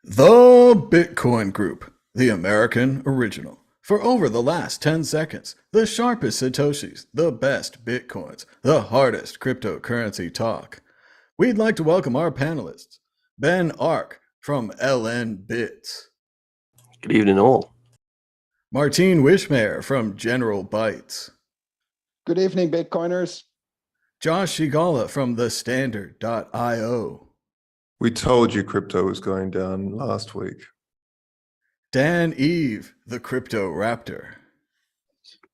The Bitcoin Group, the American original. For over the last 10 seconds, the sharpest Satoshis, the best Bitcoins, the hardest cryptocurrency talk. We'd like to welcome our panelists, Ben Ark from LN Bits, Good evening, all. Martine Wishmayer from General Bytes, Good evening, Bitcoiners. Josh Shigala from TheStandard.io, We told you crypto was going down last week. Dan Eve, the Crypto Raptor.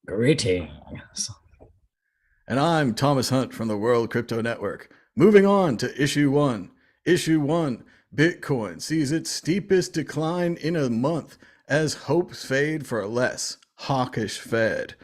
Greetings. And I'm Thomas Hunt from the World Crypto Network. Moving on to Issue 1. Issue 1, Bitcoin sees its steepest decline in a month as hopes fade for a less hawkish Fed.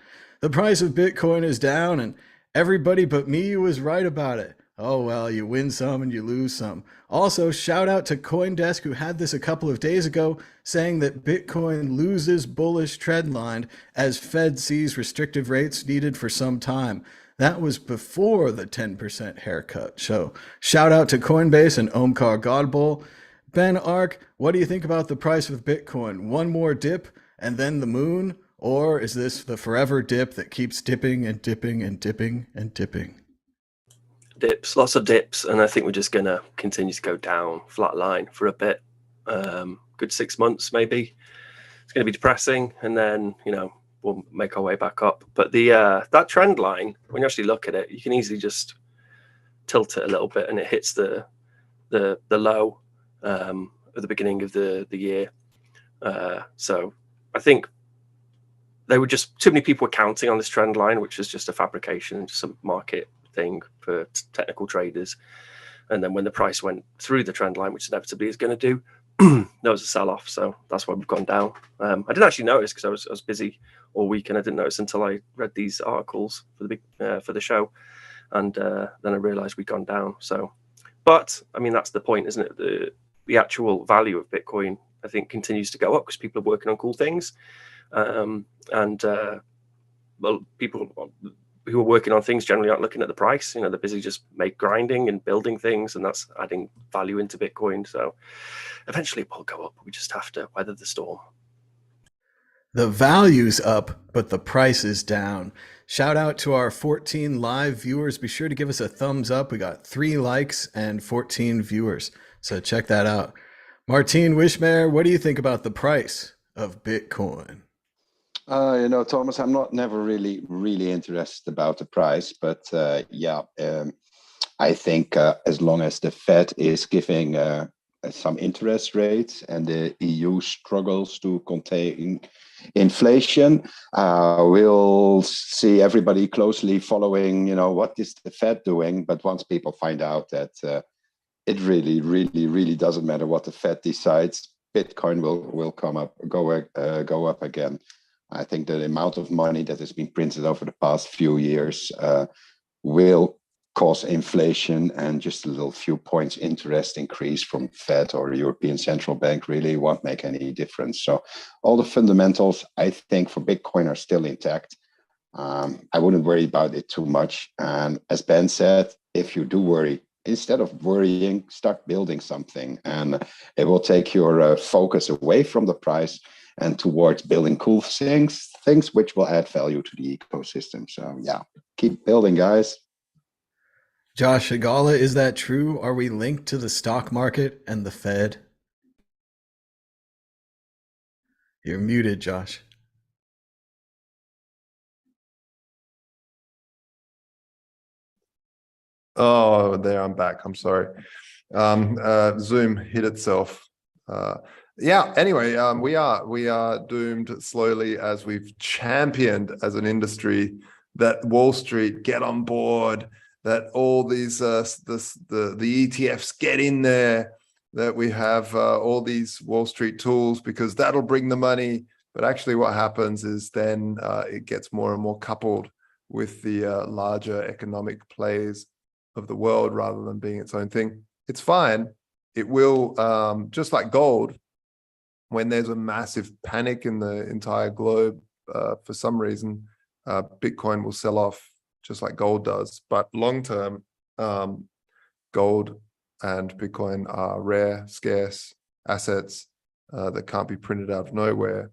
The price of Bitcoin is down and everybody but me was right about it. Oh well, you win some and you lose some. Also, shout out to CoinDesk, who had this a couple of days ago, saying that Bitcoin loses bullish trendline as Fed sees restrictive rates needed for some time. That was before the 10% haircut. So shout out to Coinbase and Omkar Godboll. Ben Ark, what do you think about the price of Bitcoin? One more dip and then the moon? Or is this the forever dip that keeps dipping and dipping and dipping and dipping? Dips, lots of dips, and I think we're just going to continue to go down, flat line for a bit. Good 6 months, maybe. It's going to be depressing, and then, we'll make our way back up. But that trend line, when you actually look at it, you can easily just tilt it a little bit, and it hits the low at the beginning of the year. So I think they were just too many people were counting on this trend line, which is just a fabrication, just a market thing for technical traders. And then when the price went through the trend line, which inevitably is going to do, there was a sell-off. So that's why we've gone down. I didn't actually notice because I was busy all week, and I didn't notice until I read these articles for the show, and then I realized we'd gone down. So, but I mean, that's the point, isn't it? The actual value of Bitcoin, I think, continues to go up because people are working on cool things, well, people who are working on things generally aren't looking at the price. They're busy just grinding and building things, and that's adding value into Bitcoin. So eventually it will go up. We just have to weather the storm. The value's up, but the price is down. Shout out to our 14 live viewers. Be sure to give us a thumbs up. We got 3 likes and 14 viewers. So check that out. Martine Wishmayer, what do you think about the price of Bitcoin? Thomas, I'm never really interested about the price, but I think as long as the Fed is giving some interest rates and the EU struggles to contain inflation, we'll see everybody closely following, what is the Fed doing. But once people find out that it really doesn't matter what the Fed decides, Bitcoin will go up again. I think the amount of money that has been printed over the past few years will cause inflation, and just a little few points interest increase from Fed or European Central Bank really won't make any difference. So all the fundamentals, I think, for Bitcoin are still intact. I wouldn't worry about it too much. And as Ben said, if you do worry, instead of worrying, start building something, and it will take your focus away from the price and towards building cool things which will add value to the ecosystem. So yeah, keep building, guys. Josh Shigala, is that true? Are we linked to the stock market and the Fed? You're muted, Josh. Oh, there, I'm back. I'm sorry. Zoom hit itself. Anyway, we are doomed slowly, as we've championed as an industry that Wall Street get on board, that all these the ETFs get in there, that we have all these Wall Street tools, because that'll bring the money. But actually what happens is then it gets more and more coupled with the larger economic plays of the world rather than being its own thing. It's fine. It will, just like gold, when there's a massive panic in the entire globe, for some reason, Bitcoin will sell off just like gold does. But long term, gold and Bitcoin are rare, scarce, assets that can't be printed out of nowhere.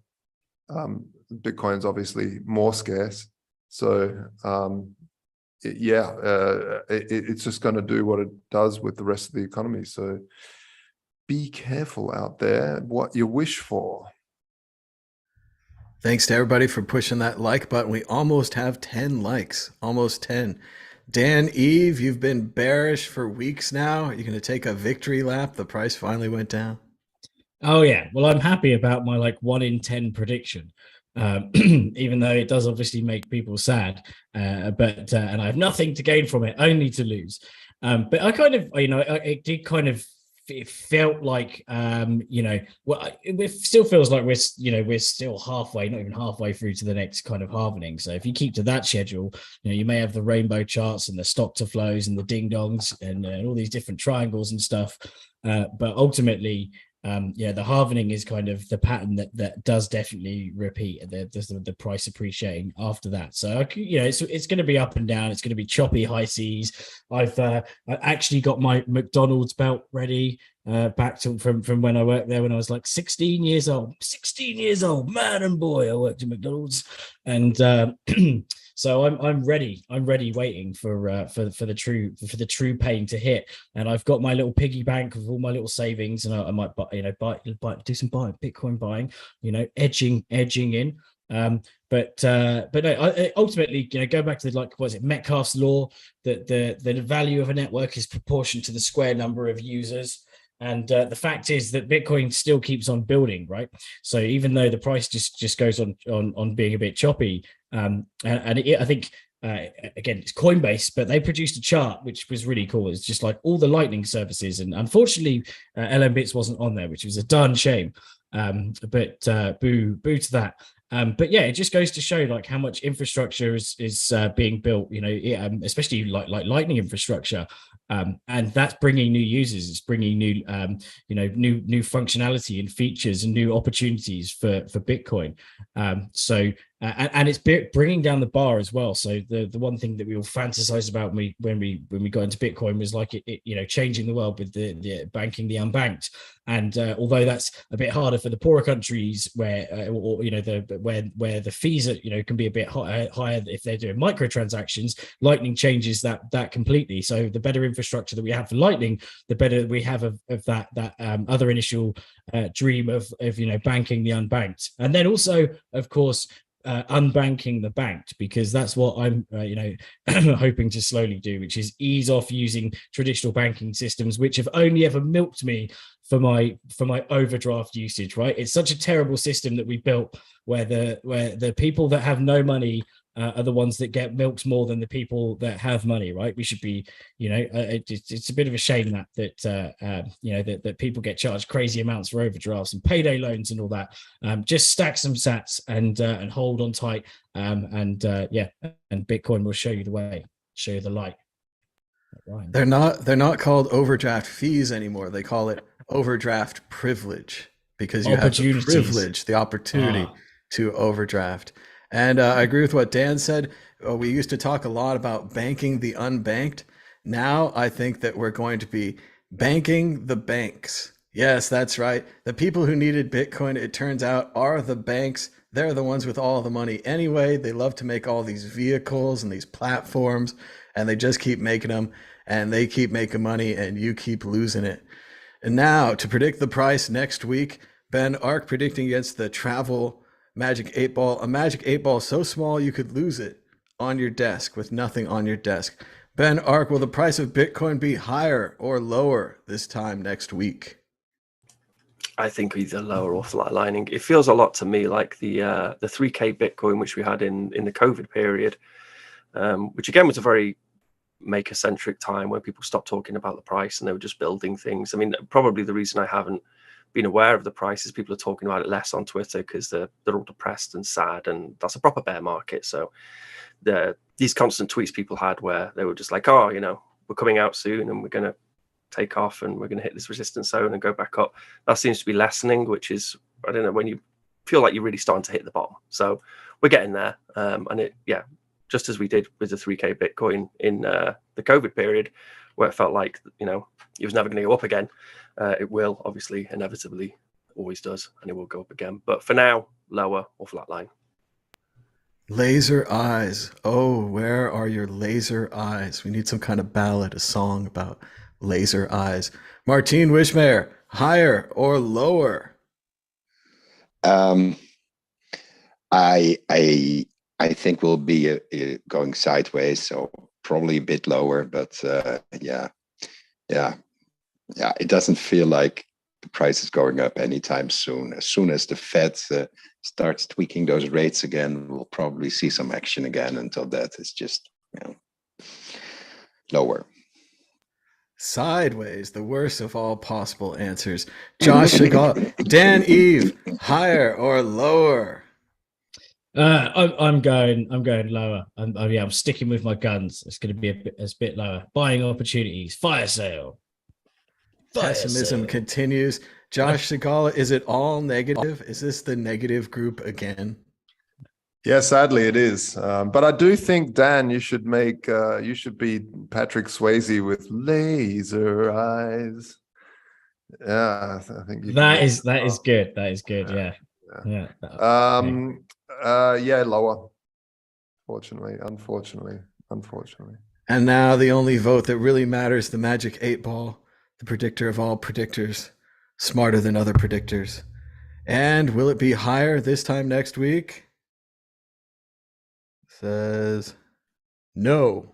Bitcoin's obviously more scarce. So it's just going to do what it does with the rest of the economy. So be careful out there what you wish for. Thanks to everybody for pushing that like button. We almost have 10 likes, almost 10. Dan Eve, you've been bearish for weeks now. Are you going to take a victory lap? The price finally went down. Oh yeah, well I'm happy about my like 1 in 10 prediction, even though it does obviously make people sad. But and I have nothing to gain from it, only to lose. But I kind of, it did kind of. It felt like, it still feels like we're still halfway, not even halfway through to the next kind of halvening. So if you keep to that schedule, you may have the rainbow charts and the stock to flows and the ding dongs and all these different triangles and stuff. But ultimately, the halvening is kind of the pattern that does definitely repeat. The price appreciating after that. So it's going to be up and down. It's going to be choppy high seas. I've actually got my McDonald's belt ready back from when I worked there when I was like 16 years old. 16 years old, man and boy. I worked at McDonald's, and so I'm ready. I'm ready, waiting for the true pain to hit. And I've got my little piggy bank of all my little savings, and I might do some Bitcoin buying. Edging in. But no, ultimately, go back to Metcalfe's law, that the value of a network is proportional to the square number of users. And the fact is that Bitcoin still keeps on building, right? So even though the price just goes on being a bit choppy, I think again it's Coinbase, but they produced a chart which was really cool. It's just like all the Lightning services, and unfortunately, LMBits wasn't on there, which was a darn shame. But boo to that. But yeah, it just goes to show like how much infrastructure is being built, especially like Lightning infrastructure, and that's bringing new users. It's bringing new, new functionality and features and new opportunities for Bitcoin. And it's bringing down the bar as well. So the one thing that we all fantasize about when we got into Bitcoin was like it changing the world with the banking the unbanked. And although that's a bit harder for the poorer countries where where the fees are, can be a bit higher if they're doing microtransactions, Lightning changes that completely. So the better infrastructure that we have for Lightning, the better we have of that other initial dream of banking the unbanked. And then also, of course, unbanking the banked, because that's what I'm hoping to slowly do, which is ease off using traditional banking systems, which have only ever milked me for my overdraft usage. Right, it's such a terrible system that we built where the people that have no money are the ones that get milked more than the people that have money. Right, we should be, it's a bit of a shame that people get charged crazy amounts for overdrafts and payday loans and all that. Just stack some sats and hold on tight, and Bitcoin will show you the way, show you the light. Right. They're not called overdraft fees anymore. They call it overdraft privilege, because you have the privilege, the opportunity to overdraft. And I agree with what Dan said. We used to talk a lot about banking the unbanked. Now I think that we're going to be banking the banks. Yes, that's right. The people who needed Bitcoin, it turns out, are the banks. They're the ones with all the money anyway. They love to make all these vehicles and these platforms, and they just keep making them, and they keep making money, and you keep losing it. And now to predict the price next week, Ben Ark predicting against the travel Magic 8 Ball, a Magic 8 Ball so small you could lose it on your desk with nothing on your desk. Ben Ark, will the price of Bitcoin be higher or lower this time next week? I think either lower or flatlining. It feels a lot to me like the 3K Bitcoin which we had in the COVID period, which again was a very maker-centric time where people stopped talking about the price and they were just building things. I mean, probably the reason I haven't been aware of the prices, people are talking about it less on Twitter because they're all depressed and sad, and that's a proper bear market. So these constant tweets people had where they were just like, oh, we're coming out soon and we're going to take off and we're going to hit this resistance zone and go back up. That seems to be lessening, which is, I don't know, when you feel like you're really starting to hit the bottom. So we're getting there. And just as we did with the 3K Bitcoin in the COVID period, where it felt like, it was never going to go up again. It will obviously inevitably always does, and it will go up again. But for now, lower or flatline. Laser eyes. Oh, where are your laser eyes? We need some kind of ballad, a song about laser eyes. Martin Wishmayer, higher or lower? I think we'll be going sideways, so probably a bit lower. But yeah, it doesn't feel like the price is going up anytime soon. As soon as the Fed starts tweaking those rates again, we'll probably see some action again. Until that, it's just lower. Sideways, the worst of all possible answers. Josh Chagall, Dan Eve, higher or lower? I'm going lower. I'm sticking with my guns. It's going to be a bit lower. Buying opportunities, fire sale. Pessimism continues. Josh Segala, is it all negative? Is this the negative group again? Yeah, sadly it is. But I do think, Dan, you should be Patrick Swayze with laser eyes. Yeah, I think that is good. That is good. Yeah. Lower. Unfortunately. And now the only vote that really matters, the Magic 8 Ball, the predictor of all predictors, smarter than other predictors. And will it be higher this time next week? Says no.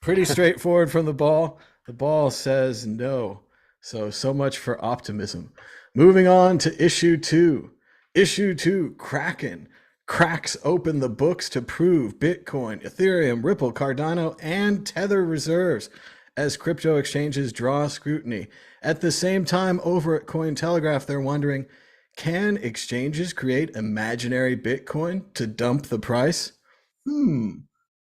Pretty straightforward from the ball. The ball says no. So much for optimism. Moving on to issue 2. Issue 2, Kraken. Cracks open the books to prove Bitcoin, Ethereum, Ripple, Cardano, and Tether reserves as crypto exchanges draw scrutiny. At the same time, over at Cointelegraph, they're wondering, can exchanges create imaginary Bitcoin to dump the price?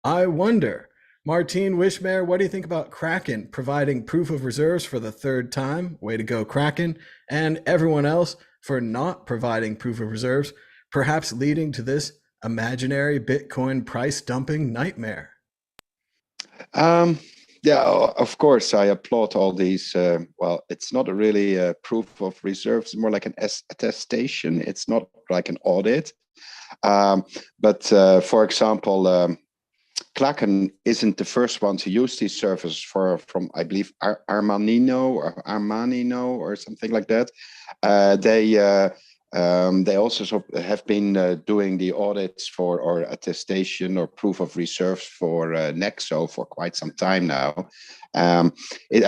I wonder. Martin Wishmayer, what do you think about Kraken providing proof of reserves for the third time? Way to go, Kraken. And everyone else for not providing proof of reserves, perhaps leading to this imaginary Bitcoin price dumping nightmare? Yeah, of course, I applaud all these. Well, it's not really a proof of reserves, it's more like an attestation. It's not like an audit. But for example, Kraken isn't the first one to use these servers from I believe Armanino or something like that. They also have been doing the audits or attestation or proof of reserves for Nexo for quite some time now. I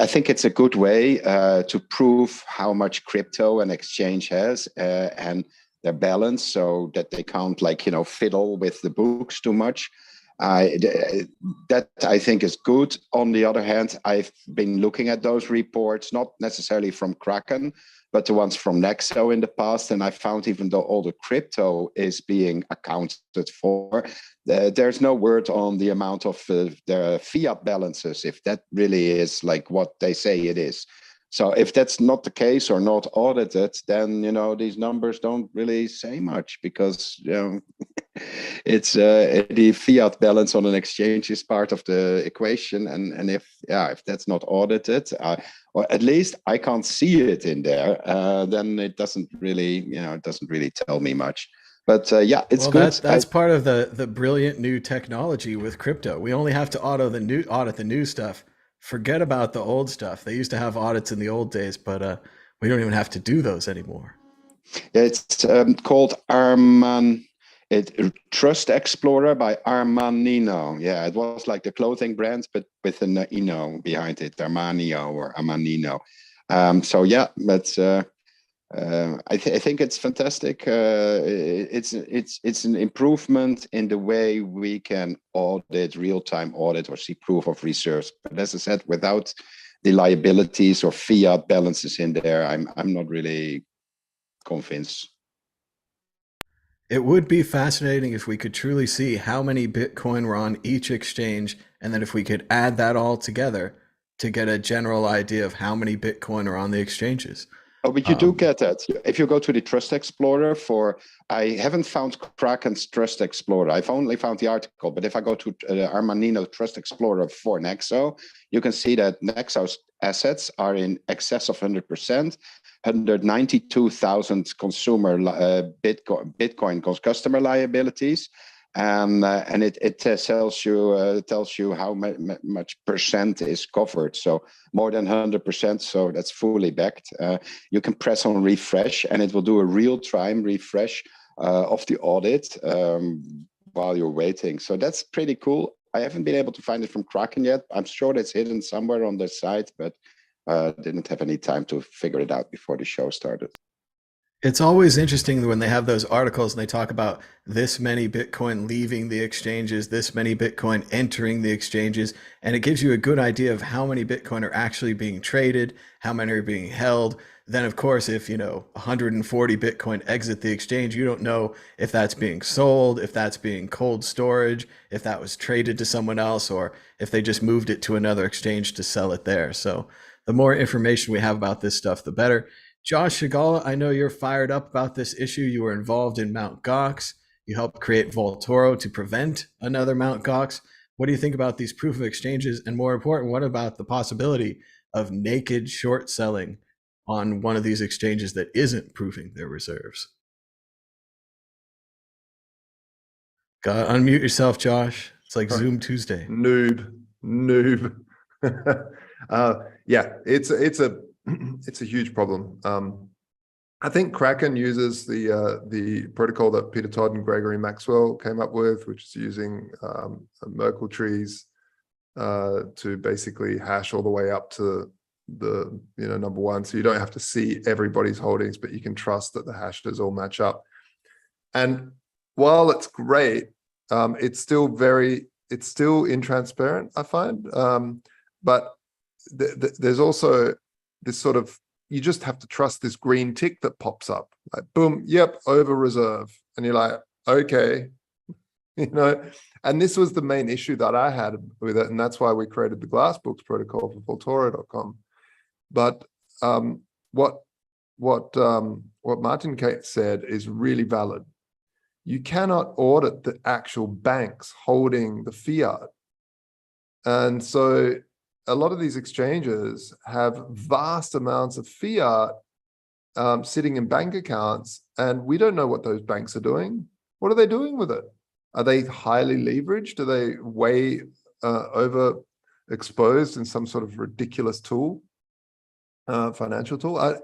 think it's a good way to prove how much crypto an exchange has and their balance, so that they can't fiddle with the books too much. That I think is good. On the other hand, I've been looking at those reports, not necessarily from Kraken, but the ones from Nexo in the past, and I found even though all the crypto is being accounted for, there's no word on the amount of their fiat balances, if that really is like what they say it is. So if that's not the case or not audited, then these numbers don't really say much, because it's the fiat balance on an exchange is part of the equation, and if that's not audited, or at least I can't see it in there, then it doesn't really tell me much. But it's good. That's part of the brilliant new technology with crypto. We only have to audit the new stuff. Forget about the old stuff. They used to have audits in the old days, but we don't even have to do those anymore. It's called Trust Explorer by Armanino. Yeah, it was like the clothing brand, but with an behind it, Armanio or Armanino. I think it's fantastic. It's an improvement in the way we can audit, real-time audit, or see proof of reserves. But as I said, without the liabilities or fiat balances in there, I'm not really convinced. It would be fascinating if we could truly see how many Bitcoin were on each exchange, and then if we could add that all together to get a general idea of how many Bitcoin are on the exchanges. Oh, but you do get that. If you go to the Trust Explorer I haven't found Kraken's Trust Explorer. I've only found the article, but if I go to Armanino Trust Explorer for Nexo, you can see that Nexo's assets are in excess of 100%, 192,000 consumer Bitcoin customer liabilities. And it tells you how much percent is covered. So more than 100%. So that's fully backed. You can press on refresh, and it will do a real-time refresh of the audit while you're waiting. So that's pretty cool. I haven't been able to find it from Kraken yet. I'm sure it's hidden somewhere on their site, but didn't have any time to figure it out before the show started. It's always interesting when they have those articles and they talk about this many Bitcoin leaving the exchanges, this many Bitcoin entering the exchanges, and it gives you a good idea of how many Bitcoin are actually being traded, how many are being held. Then, of course, if 140 Bitcoin exit the exchange, you don't know if that's being sold, if that's being cold storage, if that was traded to someone else, or if they just moved it to another exchange to sell it there. So the more information we have about this stuff, the better. Josh Shigala, I know you're fired up about this issue. You were involved in Mt. Gox. You helped create Vaultoro to prevent another Mt. Gox. What do you think about these proof of exchanges? And more important, what about the possibility of naked short selling on one of these exchanges that isn't proving their reserves? Gotta unmute yourself, Josh. It's like Zoom Tuesday. Noob. Yeah, it's a huge problem. I think Kraken uses the protocol that Peter Todd and Gregory Maxwell came up with, which is using Merkle trees to basically hash all the way up to the number one. So you don't have to see everybody's holdings, but you can trust that the hashes all match up. And while it's great, it's still intransparent, I find. But there's also this sort of, you just have to trust this green tick that pops up, like boom, yep, over reserve, and you're like, okay, and this was the main issue that I had with it, and that's why we created the Glassbooks protocol for Vaultoro.com. But what Martin Kate said is really valid. You cannot audit the actual banks holding the fiat, and so a lot of these exchanges have vast amounts of fiat sitting in bank accounts, and we don't know what those banks are doing. What are they doing with it? Are they highly leveraged? Are they way overexposed in some sort of ridiculous tool, financial tool?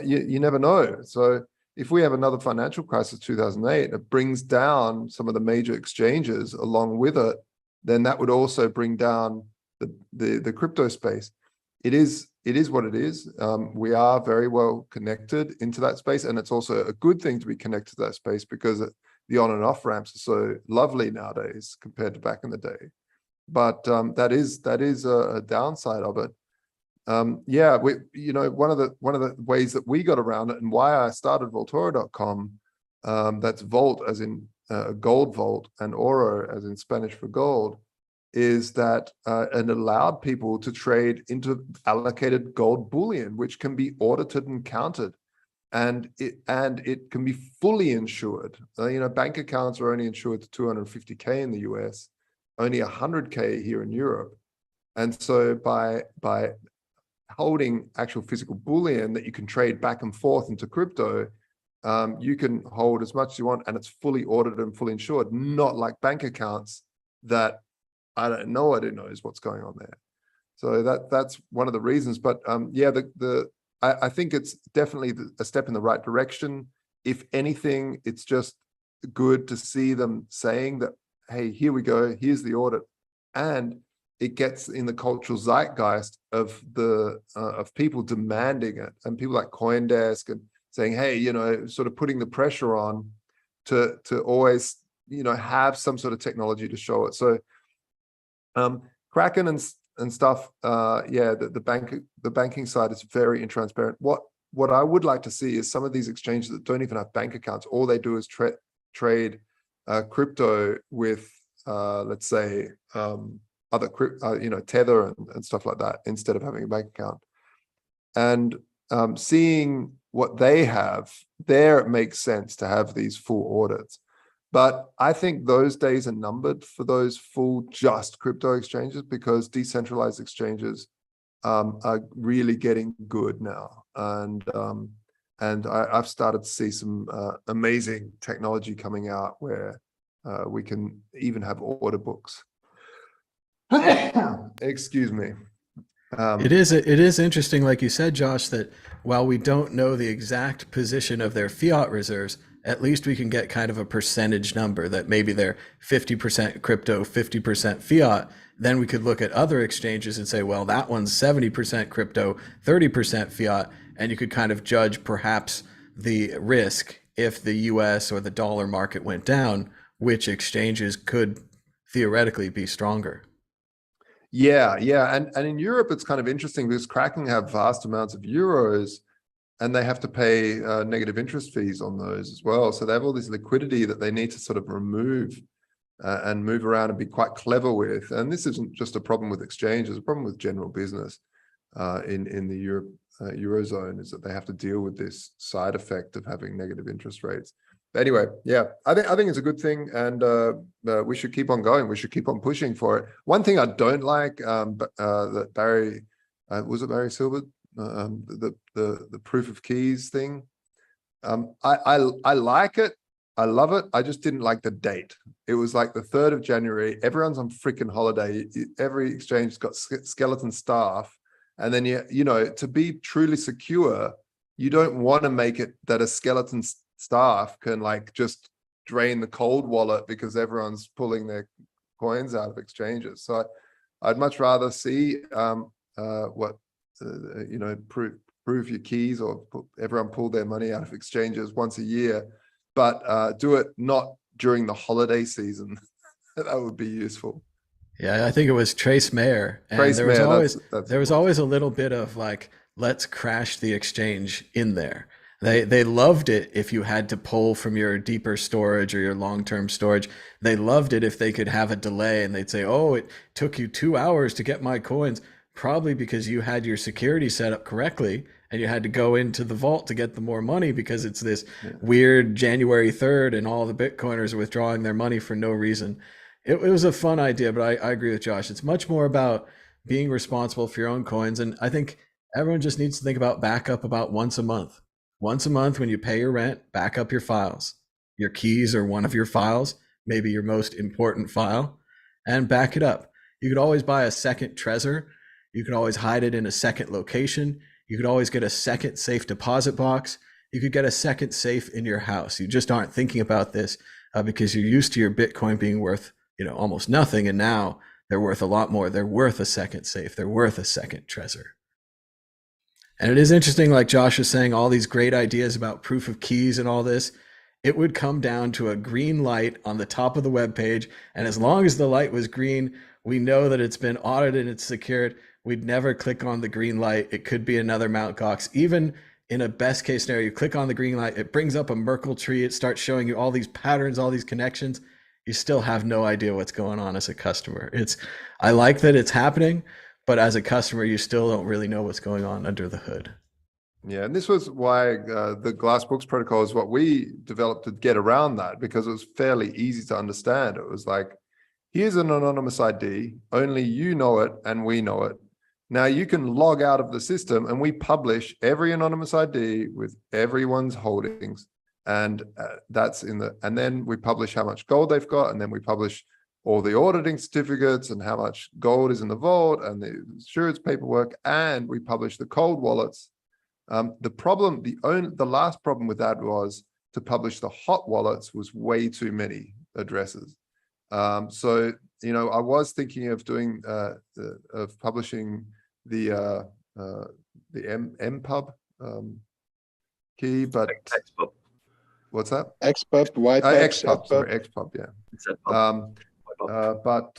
You never know. So if we have another financial crisis, 2008, it brings down some of the major exchanges along with it, then that would also bring down the crypto space. It is what it is. We are very well connected into that space, and it's also a good thing to be connected to that space because the on and off ramps are so lovely nowadays compared to back in the day. But that is a downside of it. Yeah, one of the ways that we got around it, and why I started Vaultoro.com, that's Vault as in gold vault, and Oro as in Spanish for gold, is that it allowed people to trade into allocated gold bullion, which can be audited and counted, and it can be fully insured. Bank accounts are only insured to 250K in the US, only 100K here in Europe, and so by holding actual physical bullion that you can trade back and forth into crypto, you can hold as much as you want, and it's fully audited and fully insured, not like bank accounts that nobody knows what's going on there. So that's one of the reasons. But yeah, I think it's definitely a step in the right direction. If anything, it's just good to see them saying that, hey, here we go, here's the audit, and it gets in the cultural zeitgeist of people demanding it, and people like CoinDesk and saying, hey, sort of putting the pressure on to always have some sort of technology to show it. So Kraken and stuff, yeah, the banking side is very intransparent. What I would like to see is some of these exchanges that don't even have bank accounts, all they do is trade crypto with let's say other Tether and stuff like that, instead of having a bank account. And seeing what they have, there it makes sense to have these full audits. But I think those days are numbered for those full just crypto exchanges, because decentralized exchanges are really getting good now. And I've started to see some amazing technology coming out where we can even have order books. Excuse me. It is interesting, like you said, Josh, that while we don't know the exact position of their fiat reserves, at least we can get kind of a percentage number that maybe they're 50% crypto, 50% fiat. Then we could look at other exchanges and say, well, that one's 70% crypto, 30% fiat. And you could kind of judge perhaps the risk if the US or the dollar market went down, which exchanges could theoretically be stronger. Yeah. And in Europe, it's kind of interesting because Kraken have vast amounts of euros, and they have to pay negative interest fees on those as well. So they have all this liquidity that they need to sort of remove and move around and be quite clever with. And this isn't just a problem with exchanges, it's a problem with general business in the Eurozone, is that they have to deal with this side effect of having negative interest rates. But anyway, yeah, I think it's a good thing, and we should keep on going. We should keep on pushing for it. One thing I don't like that Barry, was it Barry Silbert? The proof of keys thing. I like it. I love it. I just didn't like the date. It was like the 3rd of January. Everyone's on freaking holiday. Every exchange's got skeleton staff. And then, you know, to be truly secure, you don't want to make it that a skeleton staff can like just drain the cold wallet because everyone's pulling their coins out of exchanges. So I'd much rather see what, you know, prove your keys, or everyone pull their money out of exchanges once a year, but do it not during the holiday season. That would be useful. Yeah, I think it was Trace Mayer, and Trace there was Mayer, always that's there was always a little bit of like, let's crash the exchange in there. They loved it if you had to pull from your deeper storage or your long-term storage. They loved it if they could have a delay and they'd say, oh, it took you 2 hours to get my coins, probably because you had your security set up correctly and you had to go into the vault to get the more money because it's this weird January 3rd and all the Bitcoiners are withdrawing their money for no reason. It was a fun idea, but I agree with Josh. It's much more about being responsible for your own coins. And I think everyone just needs to think about backup about once a month. Once a month when you pay your rent, back up your files. Your keys are one of your files, maybe your most important file, and back it up. You could always buy a second Trezor. You could always hide it in a second location. You could always get a second safe deposit box. You could get a second safe in your house. You just aren't thinking about this because you're used to your Bitcoin being worth, you know, almost nothing. And now they're worth a lot more. They're worth a second safe. They're worth a second Trezor. And it is interesting, like Josh was saying, all these great ideas about proof of keys and all this, it would come down to a green light on the top of the web page. And as long as the light was green, we know that it's been audited and it's secured. We'd never click on the green light. It could be another Mt. Gox. Even in a best case scenario, you click on the green light, it brings up a Merkle tree. It starts showing you all these patterns, all these connections. You still have no idea what's going on as a customer. I like that it's happening, but as a customer, you still don't really know what's going on under the hood. Yeah, and this was why the Glassbooks protocol is what we developed to get around that, because it was fairly easy to understand. It was like, here's an anonymous ID, only you know it and we know it. Now you can log out of the system and we publish every anonymous ID with everyone's holdings. And that's and then we publish how much gold they've got, and then we publish all the auditing certificates and how much gold is in the vault and the insurance paperwork, and we publish the cold wallets. The last problem with that was to publish the hot wallets was way too many addresses. So, you know, I was thinking of doing of publishing the MPub key, but XPub. What's that? XPub, White XPub, sorry, XPub, yeah. But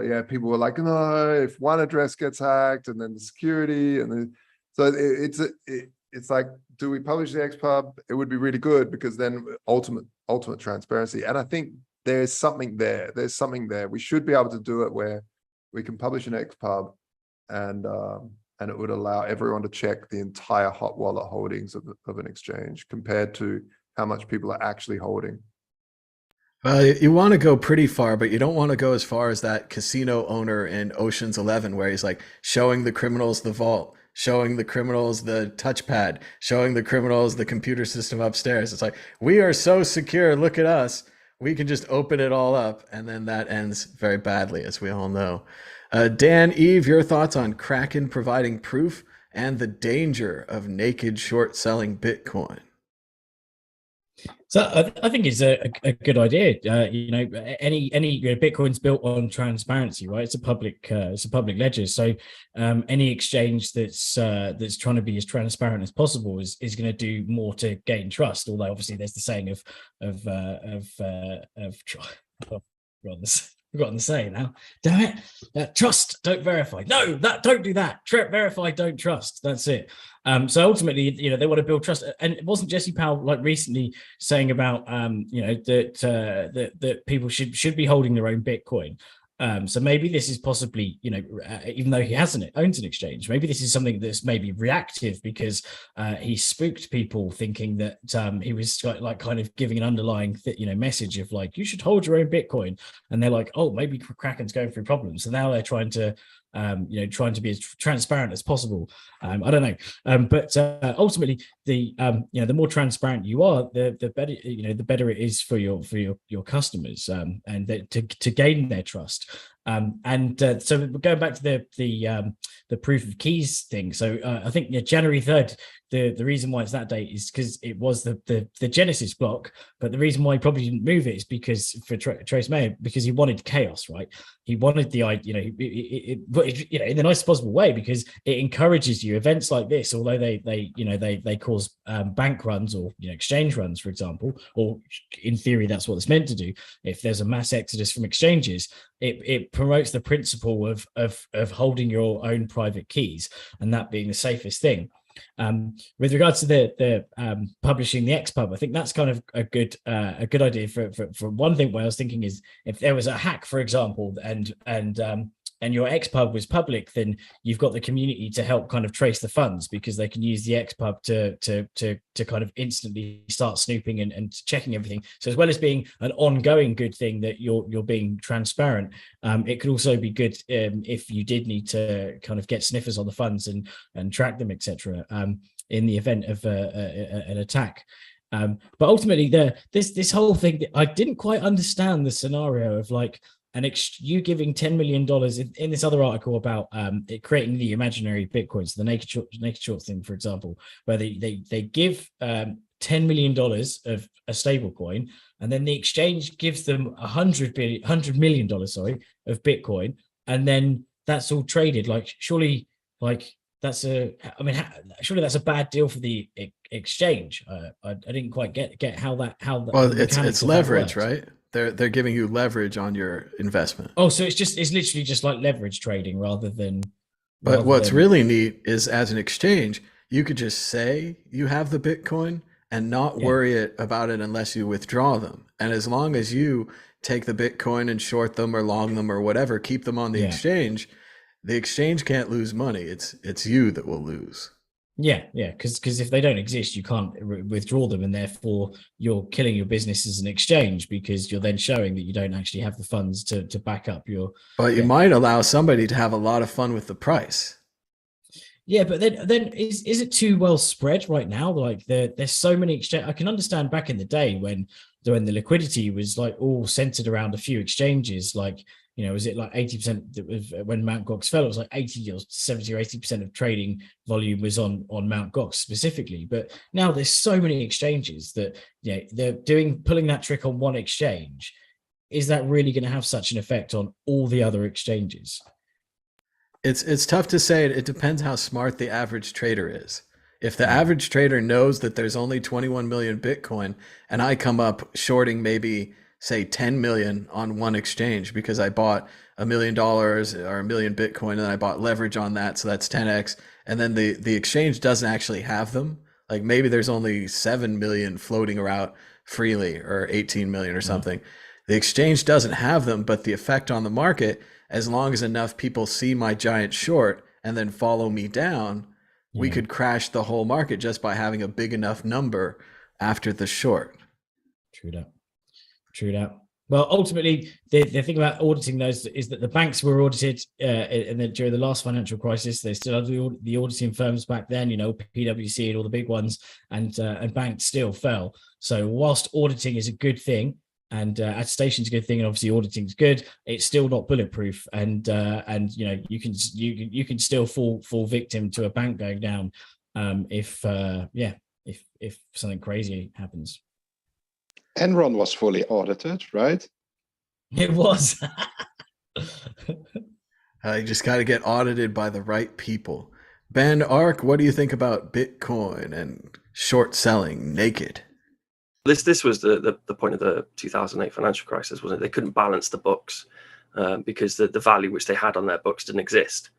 yeah, people were like, no, if one address gets hacked, and then the security, and then so it's like, do we publish the XPub? It would be really good, because then ultimate transparency. And I think there's something there. There's something there. We should be able to do it where we can publish an XPub, and and it would allow everyone to check the entire hot wallet holdings of an exchange compared to how much people are actually holding. You want to go pretty far, but you don't want to go as far as that casino owner in Ocean's 11, where he's like showing the criminals the vault, showing the criminals the touchpad, showing the criminals the computer system upstairs. It's like, we are so secure, look at us. We can just open it all up, and then that ends very badly, as we all know. Dan, Eve, your thoughts on Kraken providing proof and the danger of naked short selling Bitcoin? So I think it's a good idea. Any Bitcoin's built on transparency, right? It's a public ledger. So any exchange that's trying to be as transparent as possible is going to do more to gain trust. Although obviously there's the saying I've forgotten the saying now. Damn it! Trust, don't verify. No, don't do that. Verify, don't trust. That's it. So ultimately, they want to build trust. And it wasn't Jesse Powell like recently saying about that people should be holding their own Bitcoin. So maybe this is possibly, even though he owns an exchange, maybe this is something that's maybe reactive because he spooked people thinking that he was like kind of giving an underlying message of like, you should hold your own Bitcoin, and they're like, oh, maybe Kraken's going through problems, so now they're trying to be as transparent as possible. I don't know, but ultimately, the more transparent you are, the better the better it is for your customers, and to gain their trust. So going back to the proof of keys thing. So I think January 3rd. The reason why it's that date is because it was the Genesis block, but the reason why he probably didn't move it is because for Trace Mayer, because he wanted chaos, right? He wanted the idea, in the nicest possible way, because it encourages you. Events like this, although they cause bank runs or exchange runs, for example, or in theory that's what it's meant to do. If there's a mass exodus from exchanges, it promotes the principle of holding your own private keys, and that being the safest thing. With regards to the publishing the XPub, I think that's kind of a good idea for one thing. What I was thinking is, if there was a hack, for example, and your XPub was public, then you've got the community to help kind of trace the funds, because they can use the XPub to kind of instantly start snooping and checking everything. So as well as being an ongoing good thing that you're being transparent, it could also be good if you did need to kind of get sniffers on the funds and track them, etc. In the event of an attack. But ultimately, this whole thing, I didn't quite understand the scenario of like you giving $10 million in this other article about it creating the imaginary Bitcoins, the naked short thing, for example, where they give $10 million of a stable coin, and then the exchange gives them $100 million of Bitcoin, and then that's all traded. Like, surely surely that's a bad deal for the exchange. I didn't quite get how that. Well, it's leverage, right? They're giving you leverage on your investment. Oh, so it's literally just like leverage trading rather than. But what's really neat is, as an exchange, you could just say you have the Bitcoin and not worry about it unless you withdraw them. And as long as you take the Bitcoin and short them or long them or whatever, keep them on the exchange can't lose money. It's you that will lose. Yeah, because if they don't exist, you can't withdraw them, and therefore you're killing your business as an exchange, because you're then showing that you don't actually have the funds to back up your. But you might allow somebody to have a lot of fun with the price. Yeah, but then is it too well spread right now? Like there's so many exchange. I can understand back in the day when the liquidity was like all centered around a few exchanges, like. Was it like 80% when Mt. Gox fell? It was like 80 or 70 or 80% of trading volume was on Mt. Gox specifically. But now there's so many exchanges that they're pulling that trick on one exchange. Is that really going to have such an effect on all the other exchanges? It's tough to say. It depends how smart the average trader is. If the average trader knows that there's only 21 million Bitcoin, and I come up shorting maybe say 10 million on one exchange because I bought $1 million or 1 million Bitcoin, and I bought leverage on that, so that's 10x, and then the exchange doesn't actually have them. Like maybe there's only 7 million floating around freely, or 18 million or something. The exchange doesn't have them, but the effect on the market, as long as enough people see my giant short and then follow me down, we could crash the whole market just by having a big enough number after the short. True that. True that. Well, ultimately, the thing about auditing those is that the banks were audited during the last financial crisis. They still had the auditing firms back then, you know, PwC and all the big ones, and banks still fell. So whilst auditing is a good thing, and attestation is a good thing, and obviously auditing is good, it's still not bulletproof. And you know, you can still fall victim to a bank going down if something crazy happens. Enron was fully audited, right? It was. You just got to get audited by the right people. Ben Ark, what do you think about Bitcoin and short selling naked? This was the point of the 2008 financial crisis, wasn't it? They couldn't balance the books because the value which they had on their books didn't exist.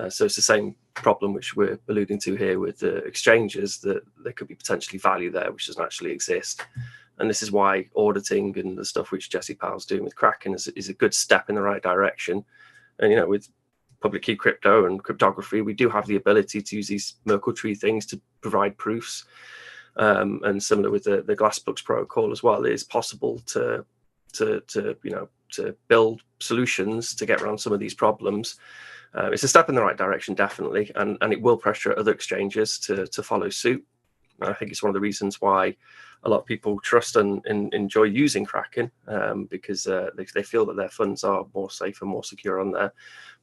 So it's the same problem which we're alluding to here with the exchanges, that there could be potentially value there which doesn't actually exist. And this is why auditing and the stuff which Jesse Powell's doing with Kraken is a good step in the right direction. And, you know, with public key crypto and cryptography, we do have the ability to use these Merkle tree things to provide proofs. And similar with the Glassbox protocol as well, it is possible to build solutions to get around some of these problems. It's a step in the right direction, definitely, and it will pressure other exchanges to follow suit. And I think it's one of the reasons why a lot of people trust and enjoy using Kraken, because they feel that their funds are more safe and more secure on there.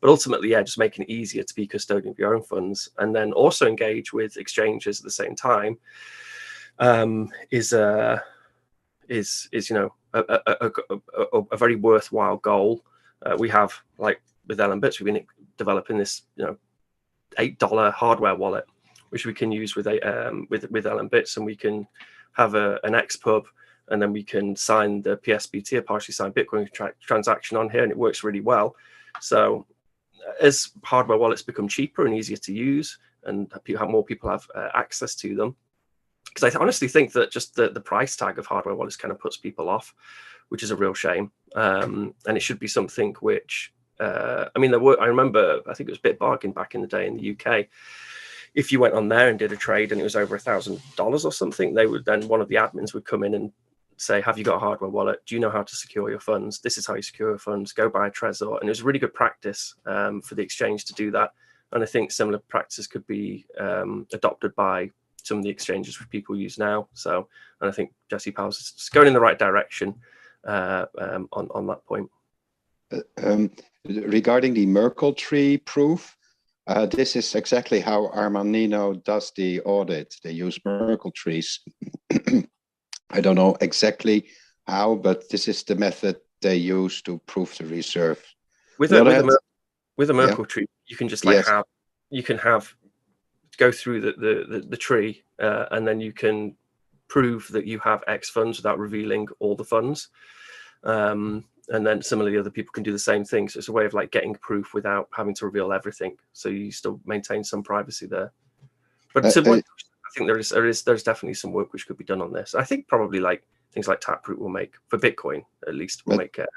But ultimately, yeah, just making it easier to be custodian of your own funds, and then also engage with exchanges at the same time, is you know, a very worthwhile goal. We have, like with LMBits, we've been developing this, you know, $8 hardware wallet, which we can use with LMBits, and we can have an XPub, and then we can sign the PSBT, a partially signed Bitcoin transaction on here, and it works really well. So as hardware wallets become cheaper and easier to use, and more people have access to them, because I honestly think that just the price tag of hardware wallets kind of puts people off, which is a real shame. And it should be something which, I mean, I remember, I think it was BitBargain back in the day in the UK. If you went on there and did a trade and it was over $1,000 or something, one of the admins would come in and say, have you got a hardware wallet? Do you know how to secure your funds? This is how you secure your funds. Go buy a Trezor. And it was really good practice for the exchange to do that. And I think similar practices could be adopted by some of the exchanges which people use now. So, and I think Jesse Powell's is going in the right direction on that point. Regarding the Merkle tree proof, this is exactly how Armanino does the audit. They use Merkle trees. I don't know exactly how, but this is the method they use to prove the reserve. With a Merkle tree, you can just like go through the tree, and then you can prove that you have X funds without revealing all the funds. And then similarly, other people can do the same thing. So it's a way of like getting proof without having to reveal everything. So you still maintain some privacy there. But I think there's definitely some work which could be done on this. I think probably like things like Taproot will make, for Bitcoin at least, will make it.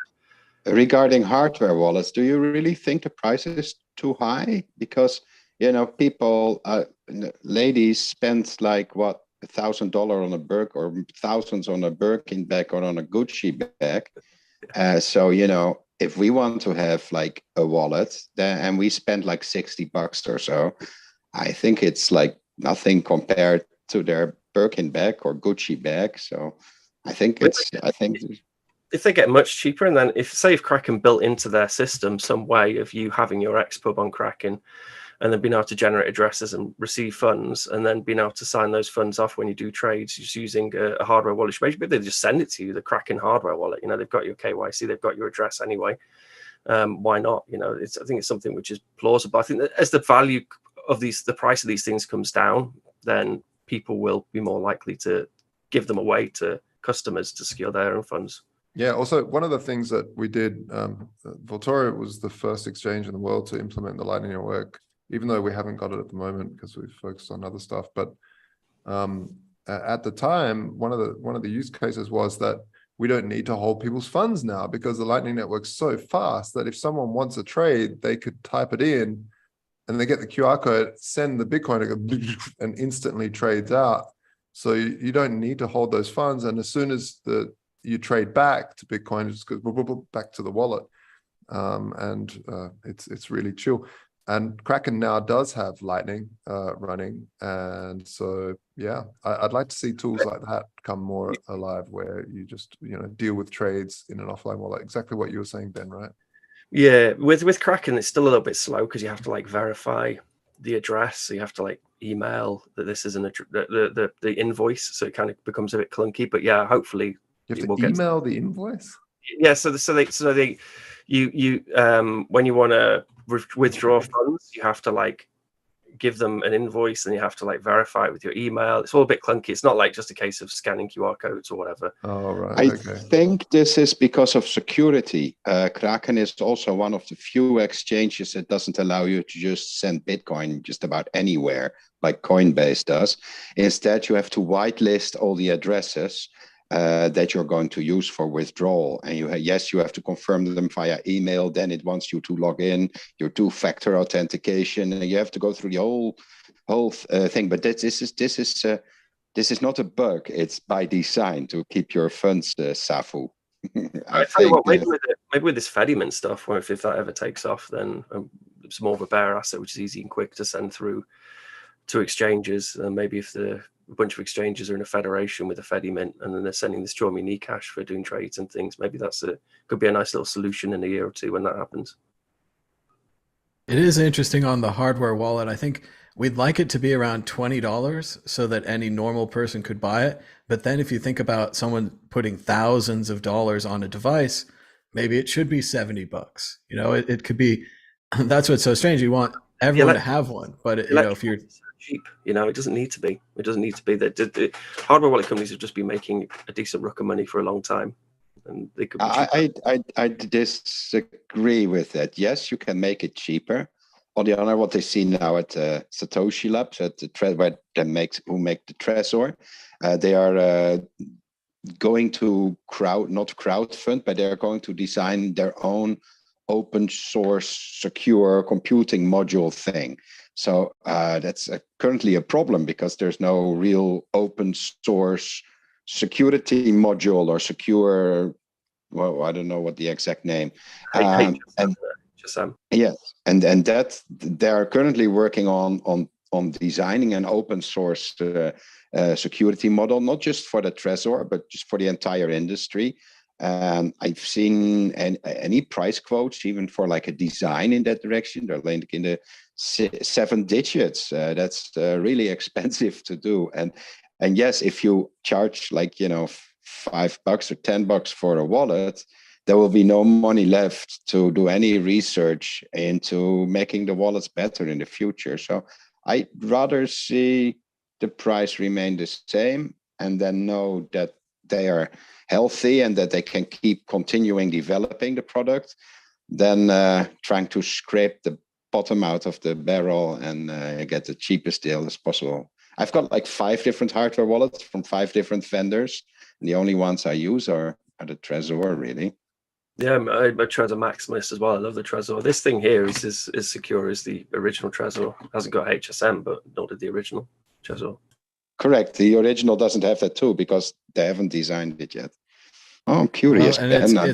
Regarding hardware wallets, do you really think the price is too high? Because, you know, people, ladies spend like what, $1,000 on a Birk, or thousands on a Birkin bag or on a Gucci bag. So, you know, if we want to have like a wallet and we spend like $60 or so, I think it's like nothing compared to their Birkin bag or Gucci bag. So I think if they get much cheaper, and then if Kraken built into their system some way of you having your XPub on Kraken, and then being able to generate addresses and receive funds, and then being able to sign those funds off when you do trades, just using a hardware wallet. Maybe they just send it to you, the Kraken hardware wallet. You know, they've got your KYC, they've got your address anyway. Why not? You know, I think it's something which is plausible. I think that as the value of the price of these things comes down, then people will be more likely to give them away to customers to secure their own funds. Yeah, also one of the things that we did, Vaultoria was the first exchange in the world to implement the Lightning Network, even though we haven't got it at the moment because we've focused on other stuff. But at the time, one of the use cases was that we don't need to hold people's funds now, because the Lightning Network's so fast that if someone wants a trade, they could type it in and they get the QR code, send the Bitcoin, and instantly trades out. So you don't need to hold those funds. And as soon as you trade back to Bitcoin, it just goes back to the wallet. It's really chill. And Kraken now does have Lightning running. And so, yeah, I'd like to see tools like that come more alive, where you just, deal with trades in an offline wallet. Exactly what you were saying, Ben, right? Yeah, with Kraken, it's still a little bit slow because you have to like verify the address. So you have to like email that this is the invoice. So it kind of becomes a bit clunky. But yeah, hopefully you have to email the invoice. Yeah, so when you want to withdraw funds, you have to like give them an invoice, and you have to like verify it with your email. It's all a bit clunky. It's not like just a case of scanning QR codes or whatever. Oh, right. I think this is because of security. Kraken is also one of the few exchanges that doesn't allow you to just send Bitcoin just about anywhere like Coinbase does. Instead, you have to whitelist all the addresses that you're going to use for withdrawal. And you have to confirm them via email. Then it wants you to log in, your two-factor authentication, and you have to go through the whole thing. But this is not a bug. It's by design to keep your funds Safu. I tell you what, maybe with this Fediman stuff, or if that ever takes off, then it's more of a bearer asset, which is easy and quick to send through to exchanges. And maybe if a bunch of exchanges are in a federation with a Fedimint, and then they're sending this Join Me knee cash for doing trades and things, maybe could be a nice little solution in a year or two when that happens. It is interesting on the hardware wallet. I think we'd like it to be around $20 so that any normal person could buy it. But then if you think about someone putting thousands of dollars on a device, maybe it should be $70. It could be. That's what's so strange. You want everyone to have one, but if you're cheap, it doesn't need to be. It doesn't need to be that the hardware wallet companies have just been making a decent rook of money for a long time, and they could. I disagree with that. Yes, you can make it cheaper. On the other hand, what they see now at Satoshi Labs, at the who make the Trezor, they are going to not crowdfund, but they are going to design their own open source secure computing module thing. So that's currently a problem because there's no real open source security module or secure. Well, I don't know what the exact name. Yes, and that they are currently working on designing an open source security model, not just for the Trezor, but just for the entire industry. I've seen any price quotes even for like a design in that direction. They're like in the 7 digits. That's really expensive to do. And yes, if you charge like $5 or $10 for a wallet, there will be no money left to do any research into making the wallets better in the future. So I'd rather see the price remain the same and then know that they are healthy and that they can keep continuing developing the product than trying to scrape the bottom out of the barrel and get the cheapest deal as possible. I've got like 5 different hardware wallets from 5 different vendors. And the only ones I use are the Trezor, really. Yeah, I'm a Trezor maximalist as well. I love the Trezor. This thing here is as secure as the original Trezor. It hasn't got HSM, but nor did the original Trezor. Correct. The original doesn't have that too because they haven't designed it yet. Oh, I'm curious. Well, and it's not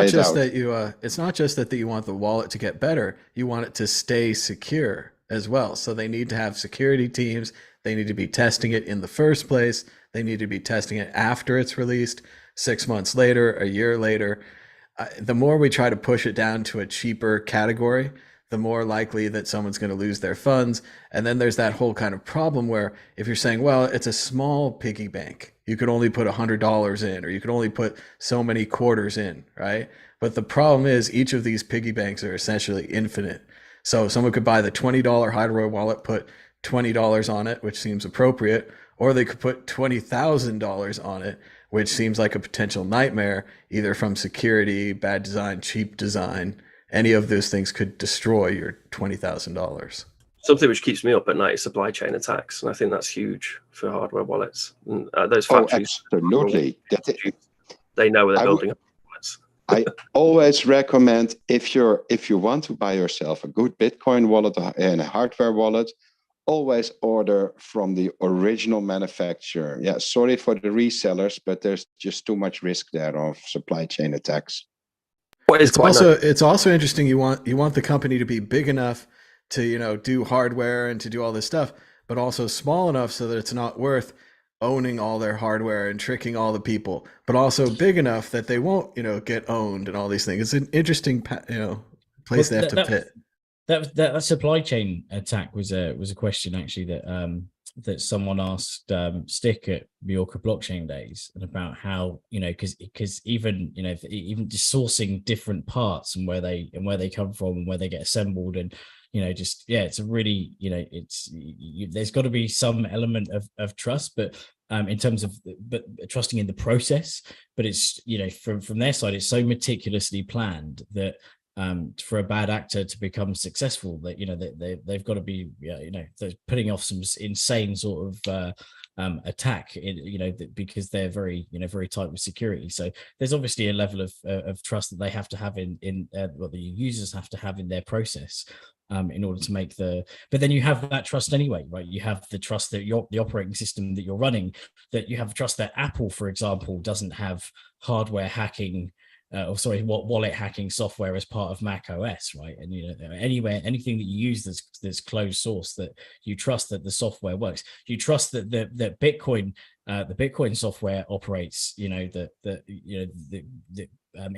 just that it's not just that you want the wallet to get better. You want it to stay secure as well. So they need to have security teams. They need to be testing it in the first place. They need to be testing it after it's released, 6 months later, a year later. The more we try to push it down to a cheaper category, the more likely that someone's going to lose their funds. And then there's that whole kind of problem where if you're saying, well, it's a small piggy bank, you could only put $100 in, or you could only put so many quarters in, right? But the problem is each of these piggy banks are essentially infinite. So someone could buy the $20 hardware wallet, put $20 on it, which seems appropriate, or they could put $20,000 on it, which seems like a potential nightmare, either from security, bad design, cheap design. Any of those things could destroy your $20,000. Something which keeps me up at night is supply chain attacks, and I think that's huge for hardware wallets. And those factories, absolutely, they know where they're building up wallets. I always recommend if you want to buy yourself a good Bitcoin wallet and a hardware wallet, always order from the original manufacturer. Yeah, sorry for the resellers, but there's just too much risk there of supply chain attacks. It's also interesting. You want the company to be big enough to do hardware and to do all this stuff, but also small enough so that it's not worth owning all their hardware and tricking all the people, but also big enough that they won't get owned and all these things. It's an interesting place they have to fit. That supply chain attack was a question actually that someone asked Stick at Mallorca Blockchain Days, and about how because even just sourcing different parts and where they come from and where they get assembled, and it's a really there's got to be some element of trust, but in terms of trusting in the process, but it's from their side, it's so meticulously planned that for a bad actor to become successful, that they've got to be they're putting off some insane sort of attack, because they're very very tight with security. So there's obviously a level of trust that they have to have in what the users have to have in their process, in order to make but then you have that trust anyway, right? You have the trust that the operating system that you're running, that you have trust that Apple, for example, doesn't have hardware hacking wallet hacking software as part of Mac OS, right? And anything that you use that's closed source, that you trust that the software works. You trust that the Bitcoin software operates, it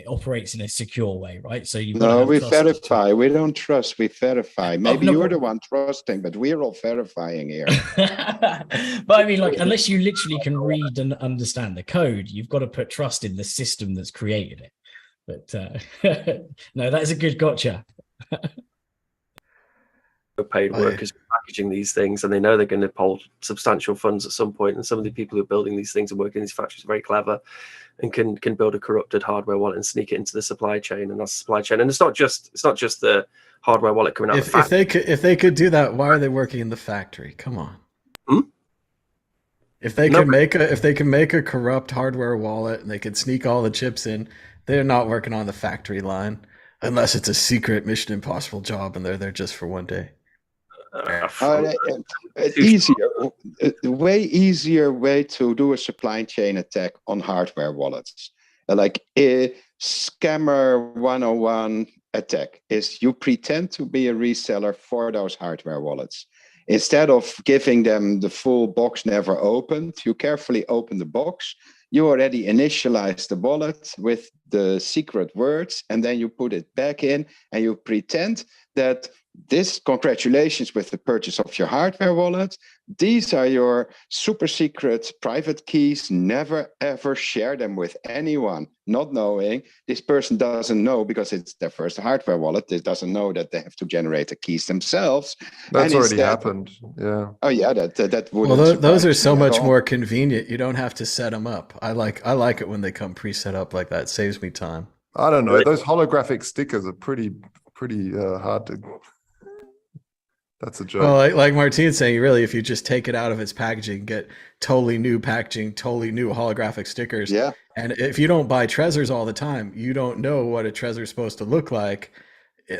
operates in a secure way, right? So we verify. We don't trust. We verify. Maybe you're the one trusting, but we're all verifying here. But I mean, unless you literally can read and understand the code, you've got to put trust in the system that's created it. But no, that is a good gotcha. Paid workers packaging these things, and they know they're going to hold substantial funds at some point, and some of the people who are building these things and working in these factories are very clever and can build a corrupted hardware wallet and sneak it into the supply chain. And that's the supply chain, and it's not just the hardware wallet coming out. If they could do that, why are they working in the factory? Come on. If they can make a corrupt hardware wallet and they could sneak all the chips in, they're not working on the factory line, unless it's a secret Mission Impossible job and they're there just for one day. Way easier way to do a supply chain attack on hardware wallets, like a scammer 101 attack, is you pretend to be a reseller for those hardware wallets. Instead of giving them the full box never opened, you carefully open the box. You already initialize the wallet with the secret words, and then you put it back in and you pretend that congratulations with the purchase of your hardware wallet. These are your super secret private keys. Never ever share them with anyone, not knowing this person doesn't know, because it's their first hardware wallet. They doesn't know that they have to generate the keys themselves. That's already happened. Yeah. Oh yeah, that would. Well, those are so much more convenient. You don't have to set them up. I like it when they come pre-set up like that. It saves me time. I don't know. Those holographic stickers are pretty hard to. That's a joke. Well, like Martin's saying, really, if you just take it out of its packaging, get totally new packaging, totally new holographic stickers. Yeah. And if you don't buy Trezors all the time, you don't know what a Trezor is supposed to look like.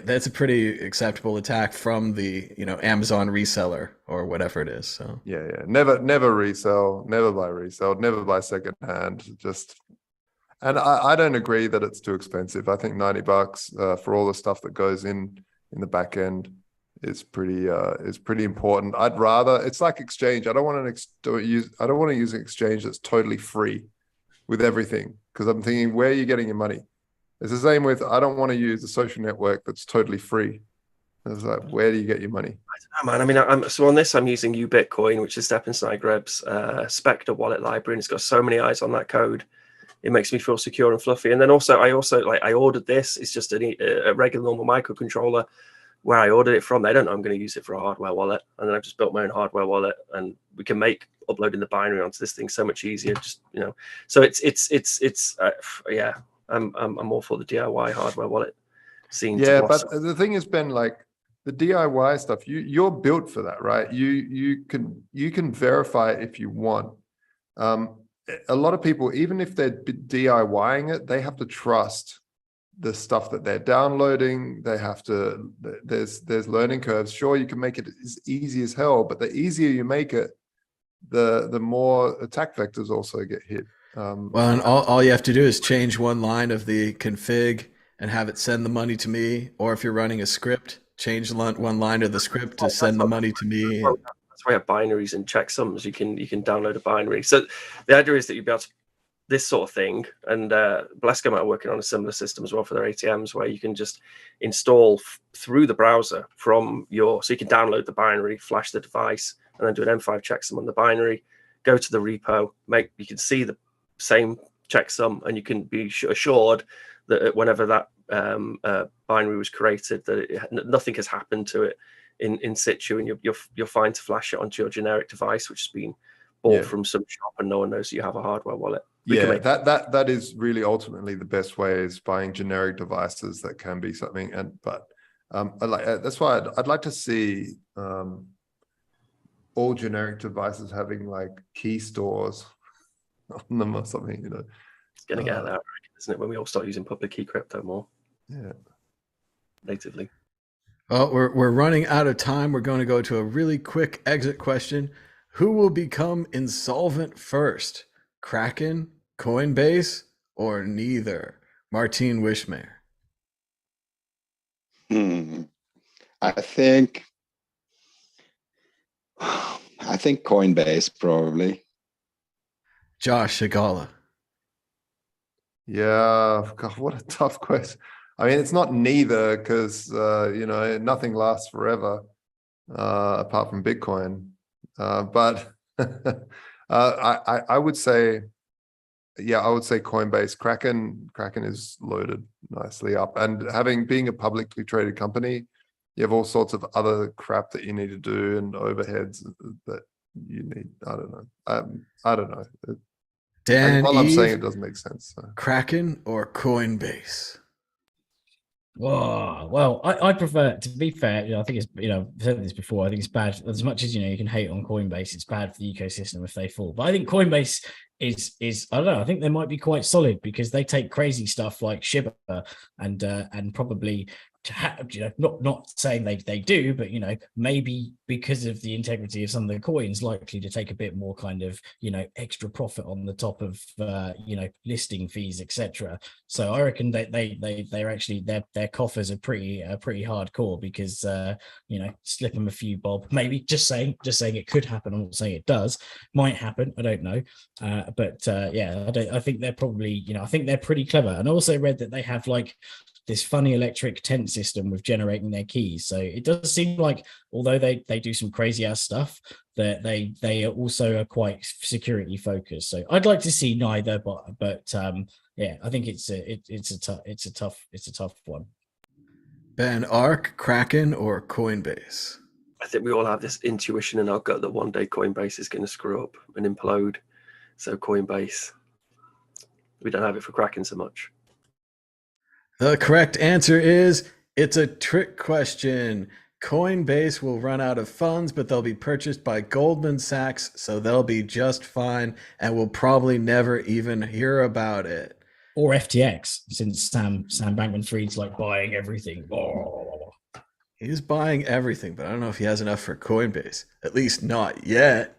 That's a pretty acceptable attack from the Amazon reseller or whatever it is. So yeah. Never resell, never buy resell, never buy secondhand. And I don't agree that it's too expensive. I think $90 for all the stuff that goes in the back end is pretty important. I'd rather, it's like exchange. I don't want to use an exchange that's totally free with everything, because I'm thinking, where are you getting your money? It's the same with, I don't want to use a social network that's totally free. It's like, where do you get your money? I don't know, man. I mean, so on this, I'm using BiBitcoin, which is Stephen Snygreb's Spectre wallet library, and it's got so many eyes on that code. It makes me feel secure and fluffy. And then I ordered this. It's just a regular normal microcontroller. Where I ordered it from, they don't know I'm going to use it for a hardware wallet, and then I've just built my own hardware wallet, and we can make uploading the binary onto this thing so much easier. So I'm all for the DIY hardware wallet scene. Yeah, but the thing is, Ben, like the DIY stuff, you're built for that, right? You can verify it if you want. A lot of people, even if they're DIYing it, they have to trust the stuff that they're downloading. They have to, there's learning curves. Sure, you can make it as easy as hell, but the easier you make it, the more attack vectors also get hit. Well, and all you have to do is change one line of the config and have it send the money to me. Or if you're running a script, change one line of the script to send the money to me. That's why you have binaries and checksums. You can download a binary. So the idea is that you'd be able to this sort of thing, and Blesco are working on a similar system as well for their ATMs, where you can just install through the browser from so you can download the binary, flash the device, and then do an M5 checksum on the binary, go to the repo, you can see the same checksum, and you can be assured that whenever that binary was created, that nothing has happened to it in situ, and you're fine to flash it onto your generic device, which has been bought from some shop, and no one knows that you have a hardware wallet. That is really ultimately the best way, is buying generic devices that can be something. That's why I'd like to see all generic devices having like key stores on them or something. It's gonna get there, isn't it? When we all start using public key crypto more, natively. Well, we're running out of time. We're going to go to a really quick exit question. Who will become insolvent first? Kraken, Coinbase, or neither? Martin Wishmayer. I think Coinbase probably. Josh Shigala. Yeah, God, what a tough question. I mean, it's not neither, because nothing lasts forever apart from Bitcoin. But I would say, I would say Coinbase. Kraken is loaded nicely up, and being a publicly traded company, you have all sorts of other crap that you need to do and overheads that you need. I don't know. Dan, I'm saying it doesn't make sense. So. Kraken or Coinbase? Oh, well, I prefer, to be fair, I think it's, I've said this before, I think it's bad, as much as, you can hate on Coinbase, it's bad for the ecosystem if they fall. But I think Coinbase is I don't know, I think they might be quite solid, because they take crazy stuff like Shiba and probably, not saying they do, but maybe because of the integrity of some of the coins, likely to take a bit more kind of extra profit on the top of listing fees, etc. So I reckon they're actually their coffers are pretty hardcore, because slip them a few bob, maybe, just saying it could happen. I'm not saying it does, might happen, I don't know, but I think they're probably I think they're pretty clever. And I also read that they have like this funny electric tent system with generating their keys. So it does seem like, although they do some crazy ass stuff, that they also are quite security focused. So I'd like to see neither, but I think it's a tough one. Ben, Ark, Kraken, or Coinbase? I think we all have this intuition in our gut that one day Coinbase is going to screw up and implode. So Coinbase. We don't have it for Kraken so much. The correct answer is, it's a trick question. Coinbase will run out of funds, but they'll be purchased by Goldman Sachs, so they'll be just fine, and we'll probably never even hear about it. Or FTX, since Sam Bankman-Fried's like buying everything. He's buying everything, but I don't know if he has enough for Coinbase. At least not yet.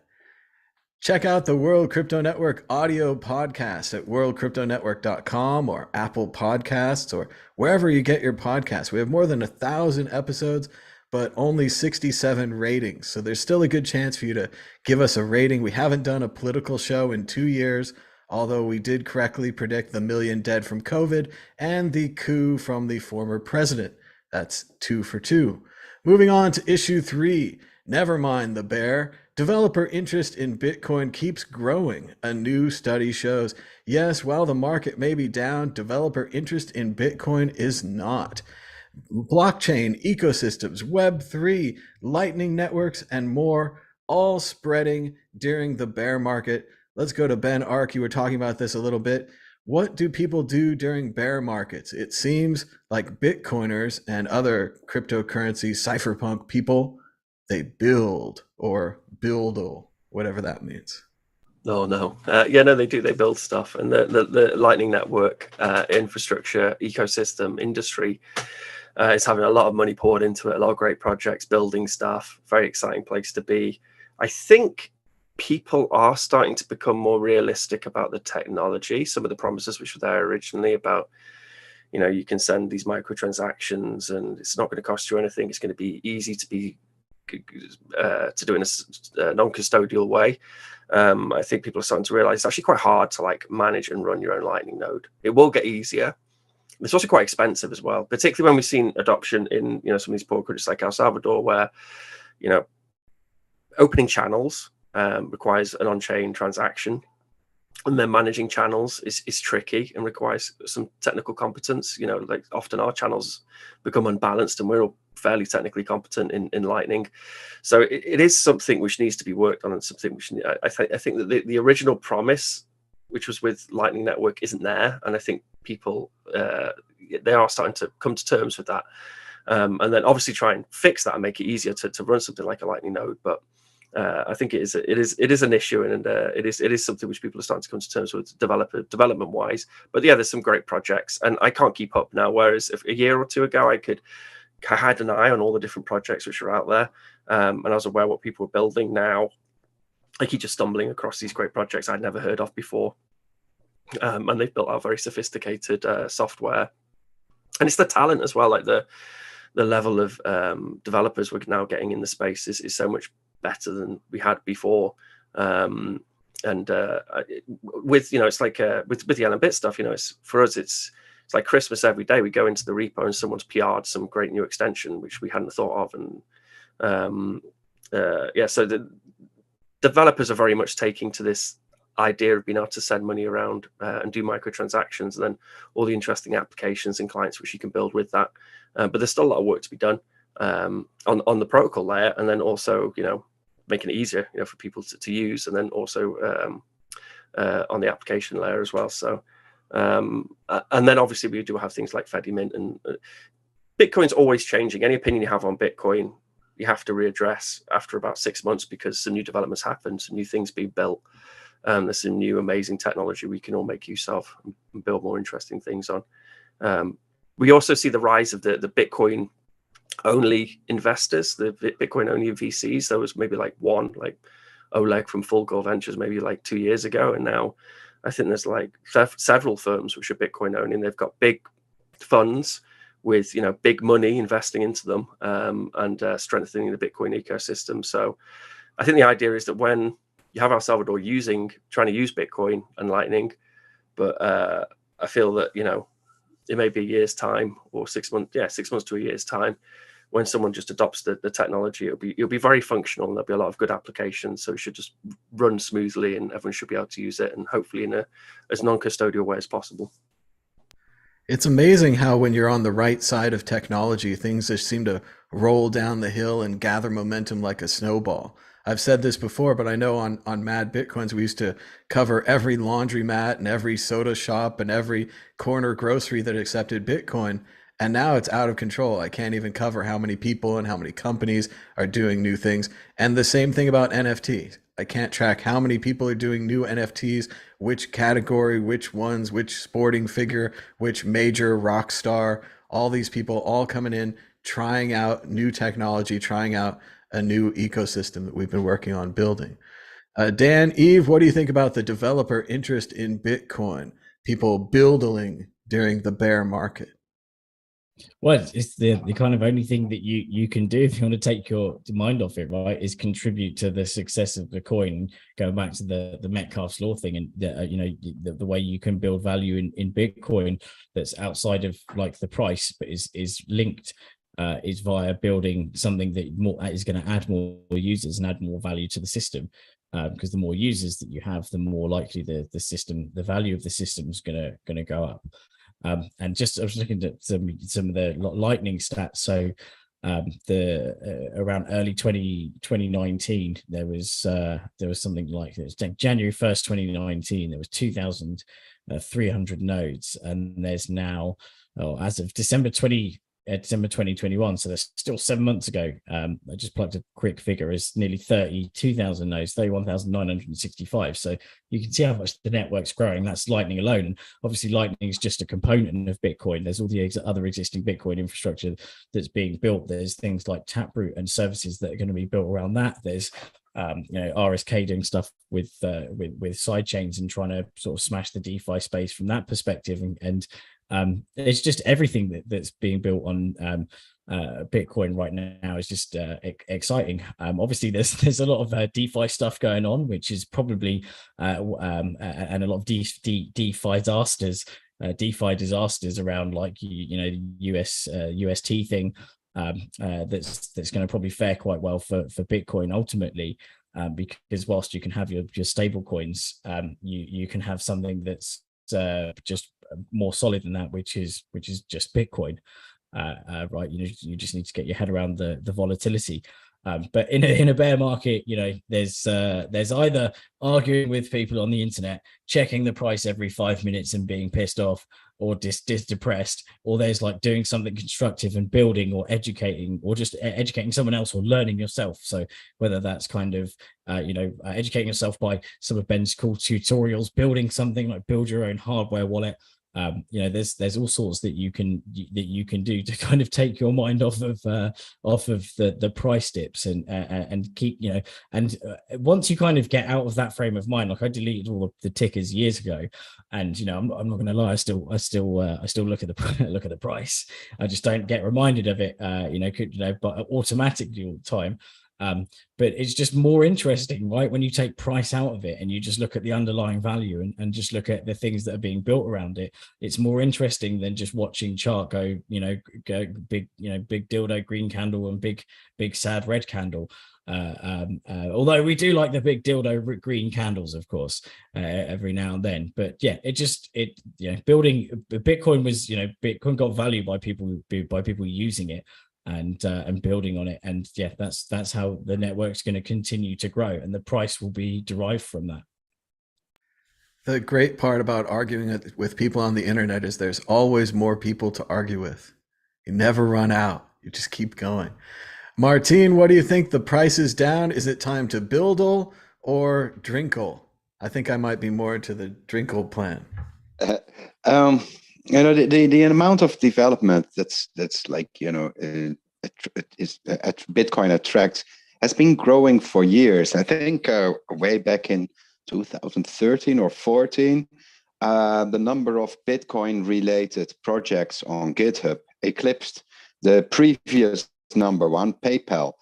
Check out the World Crypto Network audio podcast at worldcryptonetwork.com or Apple Podcasts or wherever you get your podcasts. We have more than 1,000 episodes, but only 67 ratings. So there's still a good chance for you to give us a rating. We haven't done a political show in 2 years, although we did correctly predict the 1 million dead from COVID and the coup from the former president. That's 2 for 2. Moving on to issue 3. Nevermind the bear. Developer interest in Bitcoin keeps growing. A new study shows, yes, while the market may be down, developer interest in Bitcoin is not. Blockchain, ecosystems, Web3, Lightning networks, and more, all spreading during the bear market. Let's go to Ben Ark. You were talking about this a little bit. What do people do during bear markets? It seems like Bitcoiners and other cryptocurrency cypherpunk people, they build or buildle, whatever that means. Oh no, yeah, no, they do. They build stuff, and the Lightning Network infrastructure ecosystem industry is having a lot of money poured into it. A lot of great projects, building stuff. Very exciting place to be. I think people are starting to become more realistic about the technology. Some of the promises which were there originally about, you know, you can send these microtransactions and it's not going to cost you anything. It's going to be easy to do in a non-custodial way. I think people are starting to realize it's actually quite hard to like manage and run your own Lightning node. It will get easier. It's also quite expensive as well, particularly when we've seen adoption in, you know, some of these poor countries like El Salvador, where, you know, opening channels requires an on-chain transaction, and then managing channels is tricky and requires some technical competence. You know, like often our channels become unbalanced, and we're all fairly technically competent in Lightning. So it is something which needs to be worked on, and something which I think that the original promise, which was with Lightning Network, isn't there. And I think people, they are starting to come to terms with that. And then obviously try and fix that and make it easier to run something like a Lightning node. But I think it is an issue, and it is something which people are starting to come to terms with development wise. But yeah, there's some great projects, and I can't keep up now. Whereas if a year or two ago, I had an eye on all the different projects which are out there, and I was aware what people were building. Now I keep just stumbling across these great projects I'd never heard of before, and they've built out very sophisticated software, and it's the talent as well. Like the level of developers we're now getting in the space is so much better than we had before. And with, you know, it's like with the LNBit stuff, you know, it's for us, it's like Christmas every day. We go into the repo and someone's PR'd some great new extension which we hadn't thought of, and yeah, so the developers are very much taking to this idea of being able to send money around and do microtransactions, and then all the interesting applications and clients which you can build with that. But there's still a lot of work to be done on the protocol layer, and then also, you know, making it easier, you know, for people to use, and then also on the application layer as well. So and then obviously we do have things like Fedimint, and Bitcoin's always changing. Any opinion you have on Bitcoin, you have to readdress after about 6 months, because some new developments happen, some new things being built. There's some new amazing technology we can all make use of and build more interesting things on. We also see the rise of the Bitcoin only investors, the Bitcoin only VCs. There was maybe like one, like Oleg from Full Goal Ventures, maybe like 2 years ago, and now I think there's like several firms which are Bitcoin only, and they've got big funds with, you know, big money investing into them, and strengthening the Bitcoin ecosystem. So I think the idea is that when you have El Salvador trying to use Bitcoin and Lightning, but I feel that, you know, it may be a year's time or 6 months, 6 months to a year's time, when someone just adopts the technology, it'll be very functional, and there'll be a lot of good applications. So it should just run smoothly, and everyone should be able to use it, and hopefully in as non-custodial way as possible. It's amazing how when you're on the right side of technology, things just seem to roll down the hill and gather momentum like a snowball. I've said this before, but I know on Mad Bitcoins, we used to cover every laundromat and every soda shop and every corner grocery that accepted Bitcoin. And now it's out of control. I can't even cover how many people and how many companies are doing new things. And the same thing about NFTs. I can't track how many people are doing new NFTs, which category, which ones, which sporting figure, which major rock star, all these people all coming in, trying out new technology, trying out a new ecosystem that we've been working on building. Dan, Eve, what do you think about the developer interest in Bitcoin? People building during the bear market? Well, it's the kind of only thing that you can do if you want to take your mind off it, right, is contribute to the success of the coin. Going back to the Metcalfe's law thing, and you know, the way you can build value in Bitcoin that's outside of like the price, but is linked, is via building something that is going to add more users and add more value to the system. Because the more users that you have, the more likely the value of the system is going to go up. And just I was looking at some of the Lightning stats. So around early 2019, there was something like this. January 1st, 2019, there was 2,300 nodes, and there's now, as of December 20 December 2021. So that's still 7 months ago. I just plugged a quick figure, is nearly 32,000 nodes, 31,965. So you can see how much the network's growing. That's Lightning alone. And obviously Lightning is just a component of Bitcoin. There's all the other existing Bitcoin infrastructure that's being built. There's things like Taproot and services that are going to be built around that. There's RSK doing stuff with side chains and trying to sort of smash the DeFi space from that perspective, and it's just everything that's being built on Bitcoin right now is just exciting. Obviously, there's a lot of DeFi stuff going on, which is probably and a lot of DeFi disasters around, like the UST thing. That's going to probably fare quite well for Bitcoin ultimately, because whilst you can have your stable coins, you can have something that's just more solid than that, which is just Bitcoin. Right, you just need to get your head around the volatility. But in a bear market, there's either arguing with people on the internet, checking the price every 5 minutes and being pissed off, or depressed, or there's like doing something constructive and building, or educating, or just educating someone else, or learning yourself. So whether that's kind of educating yourself by some of Ben's cool tutorials, building something like build your own hardware wallet. There's all sorts that you can do to kind of take your mind off of the price dips and keep, and once you kind of get out of that frame of mind, like I deleted all of the tickers years ago, and I'm not going to lie, I still look at the price. I just don't get reminded of it, but automatically all the time. But it's just more interesting, right, when you take price out of it and you just look at the underlying value and just look at the things that are being built around it. It's more interesting than just watching chart go big dildo green candle and big sad red candle. Although we do like the big dildo green candles, of course, every now and then. But yeah, building Bitcoin was, Bitcoin got value by people using it and building on it, and yeah, that's how the network's going to continue to grow, and the price will be derived from that. The great part about arguing with people on the internet is there's always more people to argue with. You never run out. You just keep going. Martine, what do you think? The price is down. Is it time to buildle or drinkle? I think I might be more into the drinkle plan. The amount of development that's like Bitcoin attracts has been growing for years. I think way back in 2013 or 14, the number of Bitcoin related projects on GitHub eclipsed the previous number one, PayPal.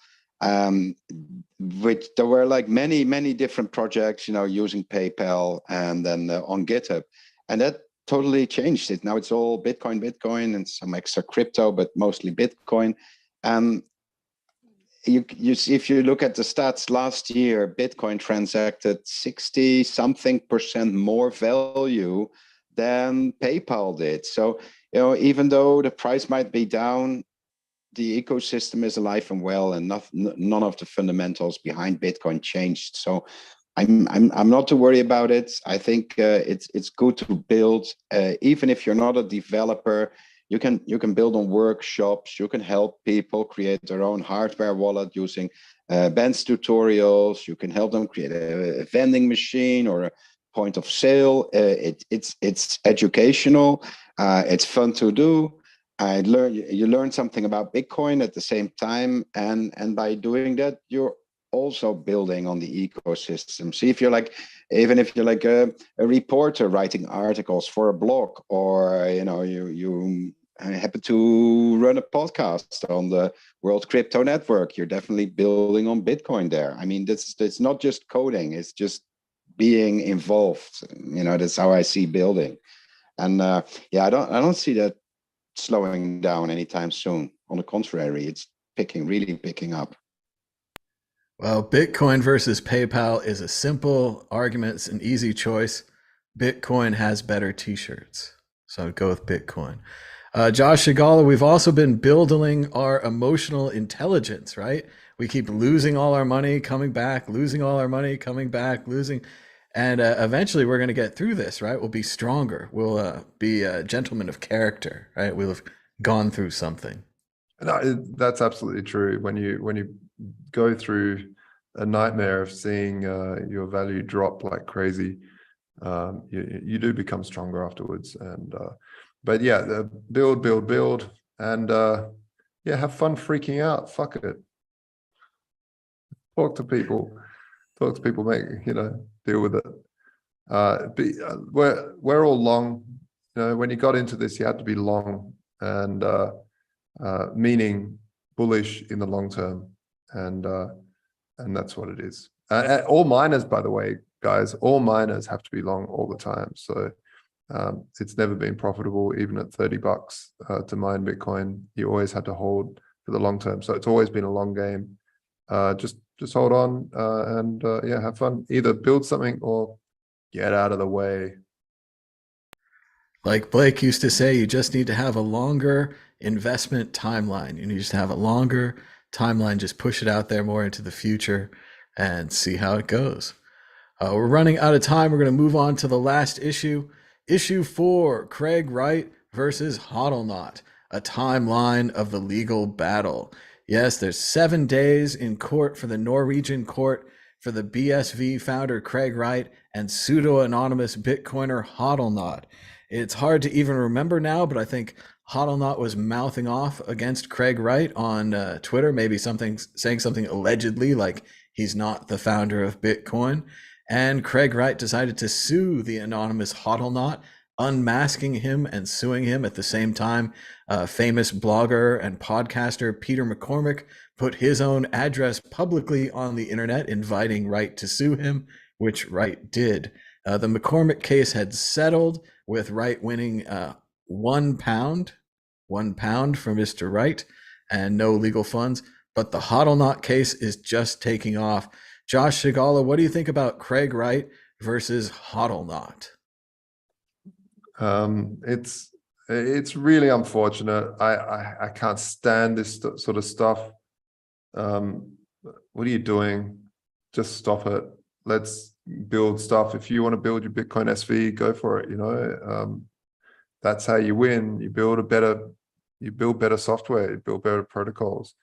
Which there were like many different projects, using PayPal and then on GitHub, and that totally changed it. Now it's all Bitcoin and some extra crypto, but mostly Bitcoin. If you look at the stats last year, Bitcoin transacted 60-something% more value than PayPal did. So, even though the price might be down, the ecosystem is alive and well, and none of the fundamentals behind Bitcoin changed. So I'm not too worried about it. I think it's good to build, even if you're not a developer. You can build on workshops. You can help people create their own hardware wallet using Ben's tutorials. You can help them create a vending machine or a point of sale. It's educational. It's fun to do. You learn something about Bitcoin at the same time, and by doing that, you're also building on the ecosystem. See, even if you're like a reporter writing articles for a blog, or you happen to run a podcast on the World Crypto Network, you're definitely building on Bitcoin there. I mean, it's not just coding; it's just being involved. That's how I see building, and I don't see that slowing down anytime soon. On the contrary, it's really picking up. Well, Bitcoin versus PayPal is a simple argument. It's an easy choice. Bitcoin has better t-shirts, so I'd go with Bitcoin. Josh Shigala, we've also been building our emotional intelligence, right? We keep losing all our money, coming back, losing all our money, coming back, losing. And eventually we're going to get through this, right? We'll be stronger. We'll be gentlemen of character, right? We'll have gone through something. No, that's absolutely true. When you go through a nightmare of seeing your value drop like crazy, you do become stronger afterwards. And but yeah, build, and yeah, have fun freaking out. Fuck it. Talk to people, make, deal with it. We're all long. When you got into this, you had to be long, and meaning bullish in the long term, and that's what it is. All miners, by the way, guys, all miners have to be long all the time. So it's never been profitable, even at $30 to mine Bitcoin. You always had to hold for the long term. So it's always been a long game. Just hold on, and yeah, have fun. Either build something or get out of the way. Like Blake used to say, you just need to have a longer investment timeline. You need to have a longer timeline, just push it out there more into the future and see how it goes. We're running out of time. We're going to move on to the last issue. Issue 4, Craig Wright versus Hodlnaut, a timeline of the legal battle. Yes, there's 7 days in court for the Norwegian court for the BSV founder Craig Wright and pseudo-anonymous Bitcoiner Hodlnaut. It's hard to even remember now, but I think Hodlnaut was mouthing off against Craig Wright on Twitter, maybe saying something allegedly like he's not the founder of Bitcoin. And Craig Wright decided to sue the anonymous Hodlnaut, unmasking him and suing him at the same time. Famous blogger and podcaster Peter McCormick put his own address publicly on the internet, inviting Wright to sue him, which Wright did. The McCormick case had settled, with Wright winning £1 for Mr. Wright and no legal funds. But the Hodlnaut case is just taking off. Josh Shigala, what do you think about Craig Wright versus Hodlnaut? It's really unfortunate. I can't stand this sort of stuff. What are you doing? Just stop it. Let's build stuff. If you want to build your Bitcoin SV, go for it. That's how you win. You build better software, you build better protocols.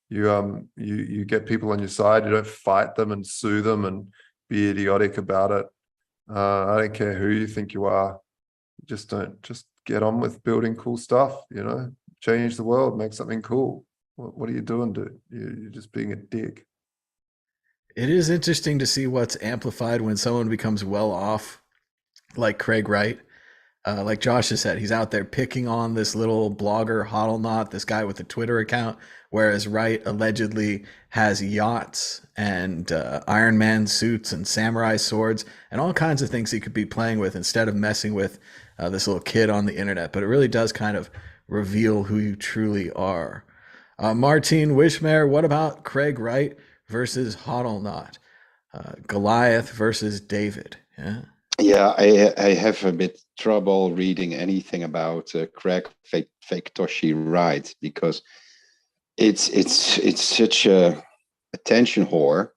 You get people on your side. You don't fight them and sue them and be idiotic about it. I don't care who you think you are. Just get on with building cool stuff, change the world, make something cool. What are you doing, dude? You're just being a dick. It is interesting to see what's amplified when someone becomes well off, like Craig Wright. Like Josh has said, he's out there picking on this little blogger Hodlnaut, this guy with a Twitter account, whereas Wright allegedly has yachts and Iron Man suits and samurai swords and all kinds of things he could be playing with instead of messing with this little kid on the internet. But it really does kind of reveal who you truly are. Martine Wishmare, what about Craig Wright versus Hodlnaut? Goliath versus David? Yeah, I have a bit trouble reading anything about Craig Toshi Wright, because it's such a attention whore,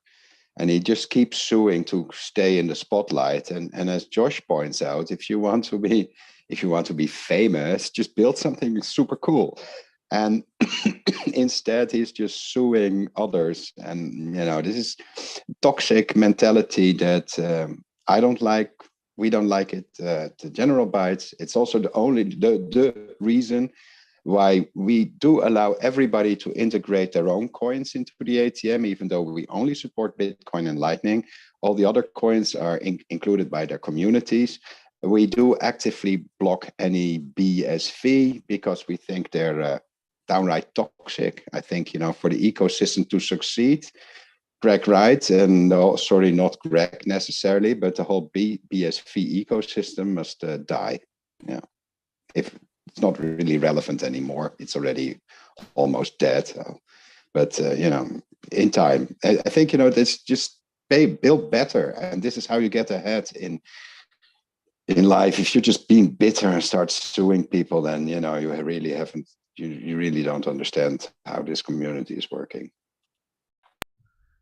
and he just keeps suing to stay in the spotlight. And as Josh points out, if you want to be famous, just build something super cool. And instead, he's just suing others. And this is toxic mentality that I don't like. We don't like it. The general bytes. It's also the reason why we do allow everybody to integrate their own coins into the ATM, even though we only support Bitcoin and Lightning. All the other coins are included by their communities. We do actively block any BSV because we think they're downright toxic. I think, for the ecosystem to succeed, Craig Wright, and not Greg necessarily, but the whole BSV ecosystem must die. Yeah, if it's not really relevant anymore, it's already almost dead. But in time, I think it's just build better, and this is how you get ahead in life. If you're just being bitter and start suing people, then you really haven't. You really don't understand how this community is working.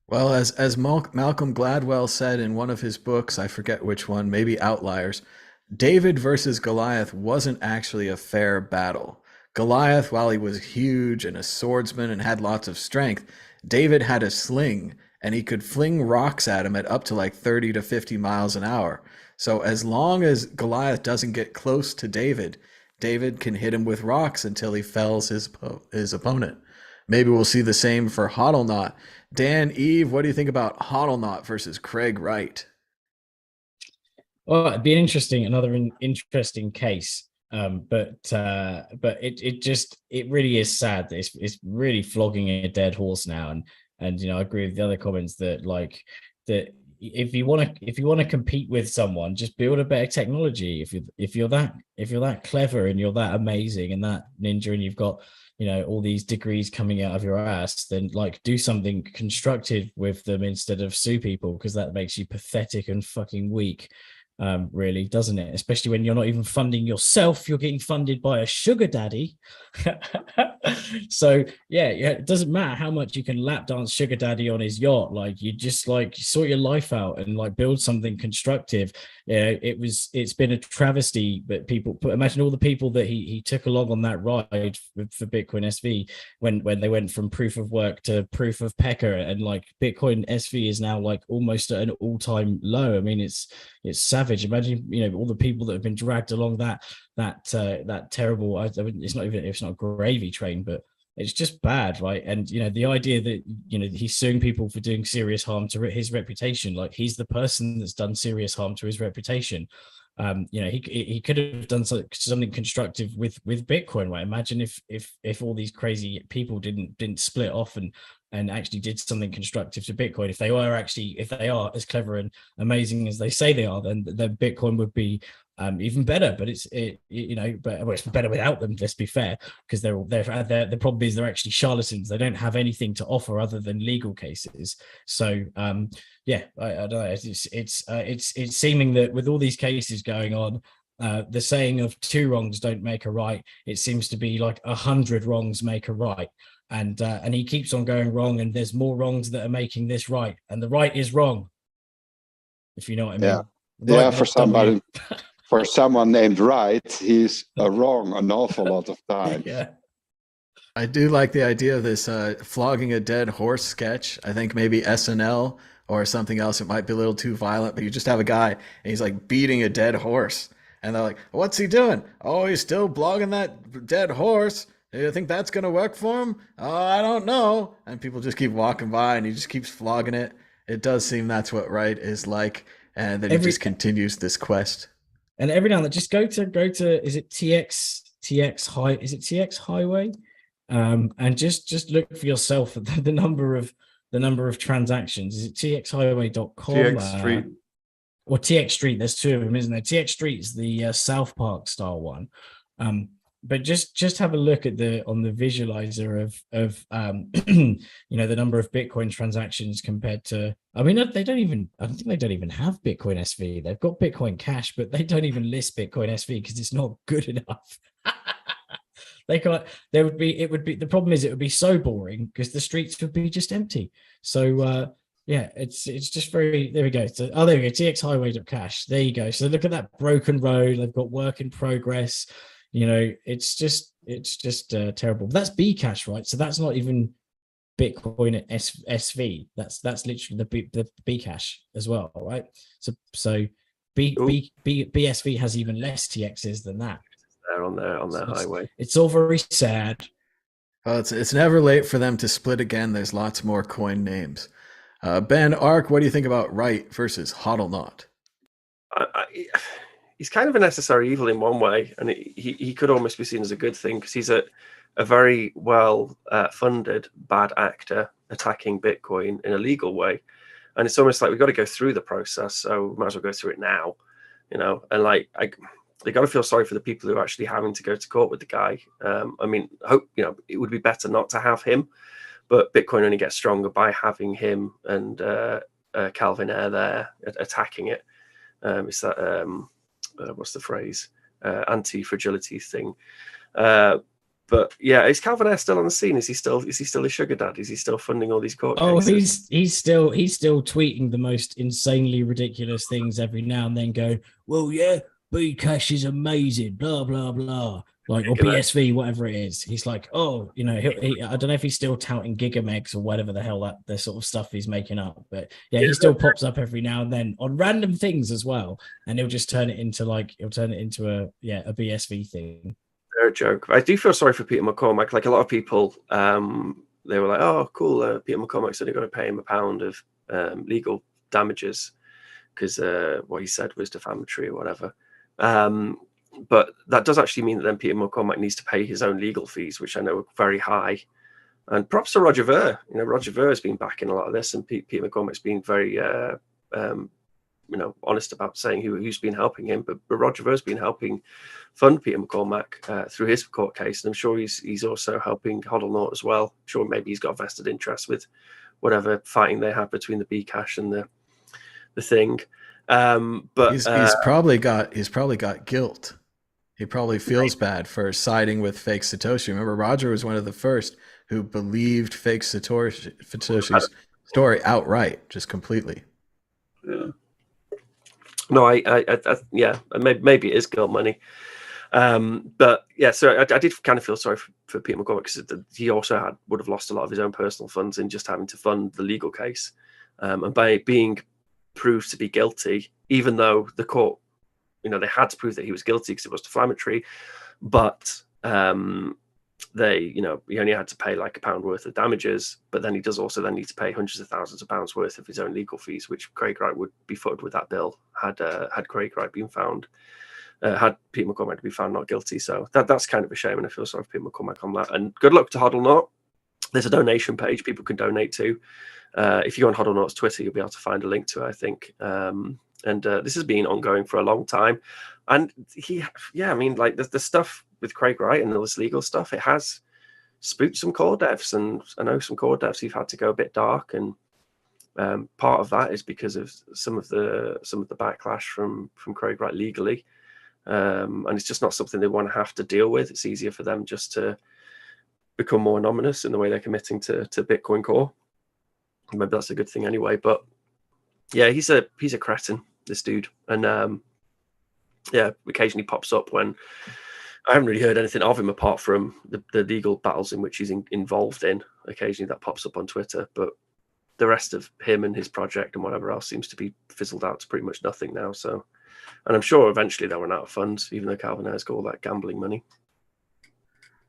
Well, as Malcolm Gladwell said in one of his books, I forget which one, maybe Outliers, David versus Goliath wasn't actually a fair battle. Goliath, while he was huge and a swordsman and had lots of strength, David had a sling and he could fling rocks at him at up to like 30 to 50 miles an hour. So as long as Goliath doesn't get close to David, David can hit him with rocks until he fells his opponent. Maybe we'll see the same for Hodlnaut. Dan, Eve, what do you think about Hodlnaut versus Craig Wright? Well, it'd be another interesting case. But it really is sad that it's really flogging a dead horse now. And I agree with the other comments that that if you want to compete with someone, just build a better technology. If you're that clever and you're that amazing and that ninja and you've got all these degrees coming out of your ass, then do something constructive with them instead of sue people, because that makes you pathetic and fucking weak. Really, doesn't it? Especially when you're not even funding yourself, you're getting funded by a sugar daddy. So yeah, it doesn't matter how much you can lap dance sugar daddy on his yacht. You just sort your life out and build something constructive. It's been a travesty, but imagine all the people that he took along on that ride for Bitcoin SV when they went from proof of work to proof of pecker, and Bitcoin SV is now almost at an all-time low. I mean, it's savage. Imagine all the people that have been dragged along that terrible, it's not a gravy train, but it's just bad, right? And the idea that he's suing people for doing serious harm to his reputation, he's the person that's done serious harm to his reputation. He could have done something constructive with Bitcoin, right? Imagine if all these crazy people didn't split off and actually did something constructive to Bitcoin. If they are as clever and amazing as they say they are, then Bitcoin would be even better. But it's better without them. Let's be fair, because the problem is they're actually charlatans. They don't have anything to offer other than legal cases. So I don't know. It's seeming that with all these cases going on, the saying of 2 wrongs don't make a right, it seems to be 100 wrongs make a right. And he keeps on going wrong, and there's more wrongs that are making this right, and the right is wrong, if you know what I mean. Yeah, for someone named Wright, he's wrong an awful lot of times. Yeah. I do like the idea of this flogging a dead horse sketch. I think maybe SNL or something else, it might be a little too violent, but you just have a guy and he's beating a dead horse, and they're like, what's he doing? Oh, he's still blogging that dead horse. You think that's going to work for him? Oh, I don't know. And people just keep walking by and he just keeps flogging it. It does seem that's what Wright is like. And then he just continues this quest. And every now and then, just go to, is it TX Highway? And just look for yourself at the number of transactions. Is it txhighway.com? TX Street. Or TX Street. There's 2 of them, isn't there? TX Street is the South Park style one. But just have a look at on the visualizer of the number of Bitcoin transactions compared to, I think they don't even have Bitcoin SV. They've got Bitcoin Cash, but they don't even list Bitcoin SV because it's not good enough. The problem is it would be so boring because the streets would be just empty. So it's just very, there we go. So, there we go, txhighway.cash. There you go. So look at that broken road. They've got work in progress. It's just terrible. But that's Bcash, right? So that's not even Bitcoin SV. That's literally the Bcash as well, right? So BSV has even less TXs than that. They're on their highway. It's all very sad. Well, it's never late for them to split again. There's lots more coin names. Ben Ark, what do you think about Wright versus Hodlnaut? He's kind of a necessary evil in one way, and he could almost be seen as a good thing because he's a very well funded bad actor attacking Bitcoin in a legal way, and it's almost like we've got to go through the process, so we might as well go through it now, and they got to feel sorry for the people who are actually having to go to court with the guy. I mean, I hope it would be better not to have him, but Bitcoin only gets stronger by having him and Calvin Ayre there attacking it. It's that. What's the phrase? Anti-fragility thing. But yeah, is Calvin Ayre still on the scene? Is he still a sugar daddy? Is he still funding all these court cases? He's still tweeting the most insanely ridiculous things every now and then. Go, well, yeah, Bcash is amazing, blah blah blah. like, or BSV, whatever it is. He's like, oh, you know, I don't know if he's still touting gigamegs or whatever the hell that the sort of stuff he's making up, but yeah, he still pops up every now and then on random things as well, and he'll just turn it into a BSV thing. They're a joke. I do feel sorry for Peter McCormack. Like a lot of people, they were like, oh, cool, Peter McCormack's only going to pay him £1 of legal damages because what he said was defamatory or whatever. But that does actually mean that then Peter McCormack needs to pay his own legal fees, which I know are very high. And props to Roger Ver. You know, Roger Ver has been backing a lot of this, and Peter McCormack's been very, honest about saying who's been helping him. But Roger Ver's been helping fund Peter McCormack through his court case, and I'm sure he's also helping Hodlnaut as well. I'm sure maybe he's got a vested interest with whatever fighting they have between the Bcash and the thing. But he's probably got guilt. He probably feels bad for siding with fake Satoshi. Remember, Roger was one of the first who believed fake Satoshi's story outright, just completely. Yeah. No, yeah, maybe it is guilt money. But yeah, so I did kind of feel sorry for Peter McCormack because he also would have lost a lot of his own personal funds in just having to fund the legal case. And by being proved to be guilty, even though the court, they had to prove that he was guilty because it was defamatory, but he only had to pay like £1 worth of damages, but then he does also then need to pay hundreds of thousands of pounds worth of his own legal fees, which Craig Wright would be footed with that bill had Craig Wright been found, had Peter McCormack to be found not guilty. So that's kind of a shame, and I feel sorry for Peter McCormack on that. And good luck to Hodlnaut. There's a donation page people can donate to. If you go on Hodlnaut's Twitter, you'll be able to find a link to it, I think. And this has been ongoing for a long time. And the stuff with Craig Wright and all this legal stuff, it has spooked some core devs. And I know some core devs who've had to go a bit dark. And part of that is because of some of the backlash from Craig Wright legally. And it's just not something they want to have to deal with. It's easier for them just to become more anonymous in the way they're committing to Bitcoin Core. Maybe that's a good thing anyway. But yeah, he's a cretin, this dude. And occasionally pops up when I haven't really heard anything of him apart from the legal battles in which he's involved in. Occasionally that pops up on Twitter, but the rest of him and his project and whatever else seems to be fizzled out to pretty much nothing now. So, and I'm sure eventually they'll run out of funds, even though Calvin has got all that gambling money.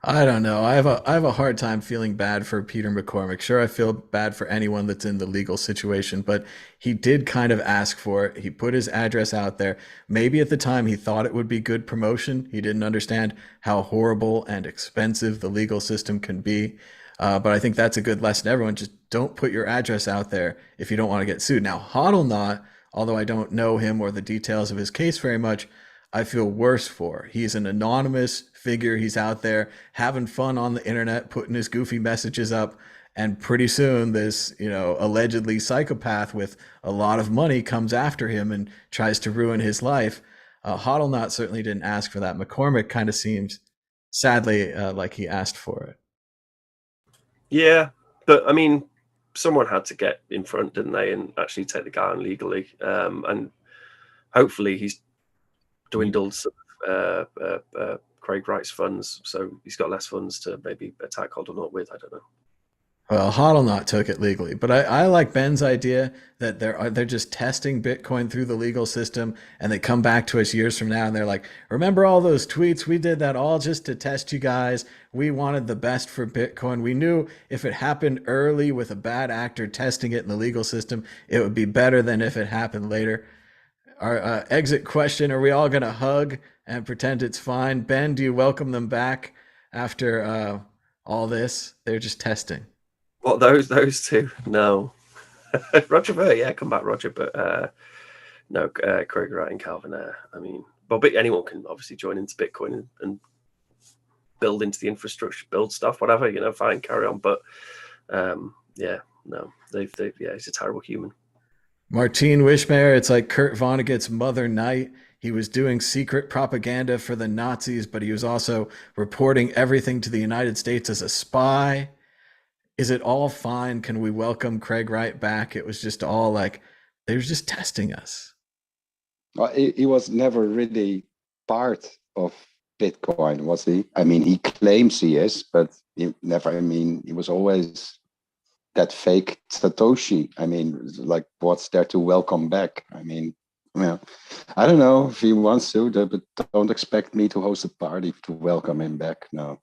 I don't know. I have a hard time feeling bad for Peter McCormack. Sure, I feel bad for anyone that's in the legal situation, but he did kind of ask for it. He put his address out there. Maybe at the time he thought it would be good promotion. He didn't understand how horrible and expensive the legal system can be. But I think that's a good lesson. Everyone, just don't put your address out there if you don't want to get sued. Now, Hodlnaut, although I don't know him or the details of his case very much, I feel worse for. He's an anonymous figure. He's out there having fun on the internet, putting his goofy messages up. And pretty soon this, allegedly psychopath with a lot of money comes after him and tries to ruin his life. Hodlnaut certainly didn't ask for that. McCormack kind of seems, sadly, like he asked for it. Yeah, but I mean, someone had to get in front, didn't they, and actually take the guy on legally. And hopefully he's dwindled Craig Wright's funds, so he's got less funds to maybe attack Hodlnaut with. I don't know. Well, Hodlnaut took it legally, but I like Ben's idea that they're just testing Bitcoin through the legal system, and they come back to us years from now and they're like, remember all those tweets? We did that all just to test you guys. We wanted the best for Bitcoin. We knew if it happened early with a bad actor testing it in the legal system, it would be better than if it happened later. Our exit question, are we all going to hug and pretend it's fine? Ben, do you welcome them back after all this? They're just testing. What, those two? No. Roger Ver, yeah, come back, Roger. But no, Craig Wright and Calvin. I mean, but anyone can obviously join into Bitcoin and build into the infrastructure, build stuff, whatever, fine, carry on. But yeah, no, they've he's a terrible human. Martine Wishmayer, it's like Kurt Vonnegut's Mother Night. He was doing secret propaganda for the Nazis, but he was also reporting everything to the United States as a spy. Is it all fine? Can we welcome Craig Wright back? It was just all like, they were just testing us. Well, he was never really part of Bitcoin, was he? I mean, he claims he is, but he never, I mean, he was always that fake Satoshi. I mean, like, what's there to welcome back? I mean, well, I don't know if he wants to, but don't expect me to host a party to welcome him back. No,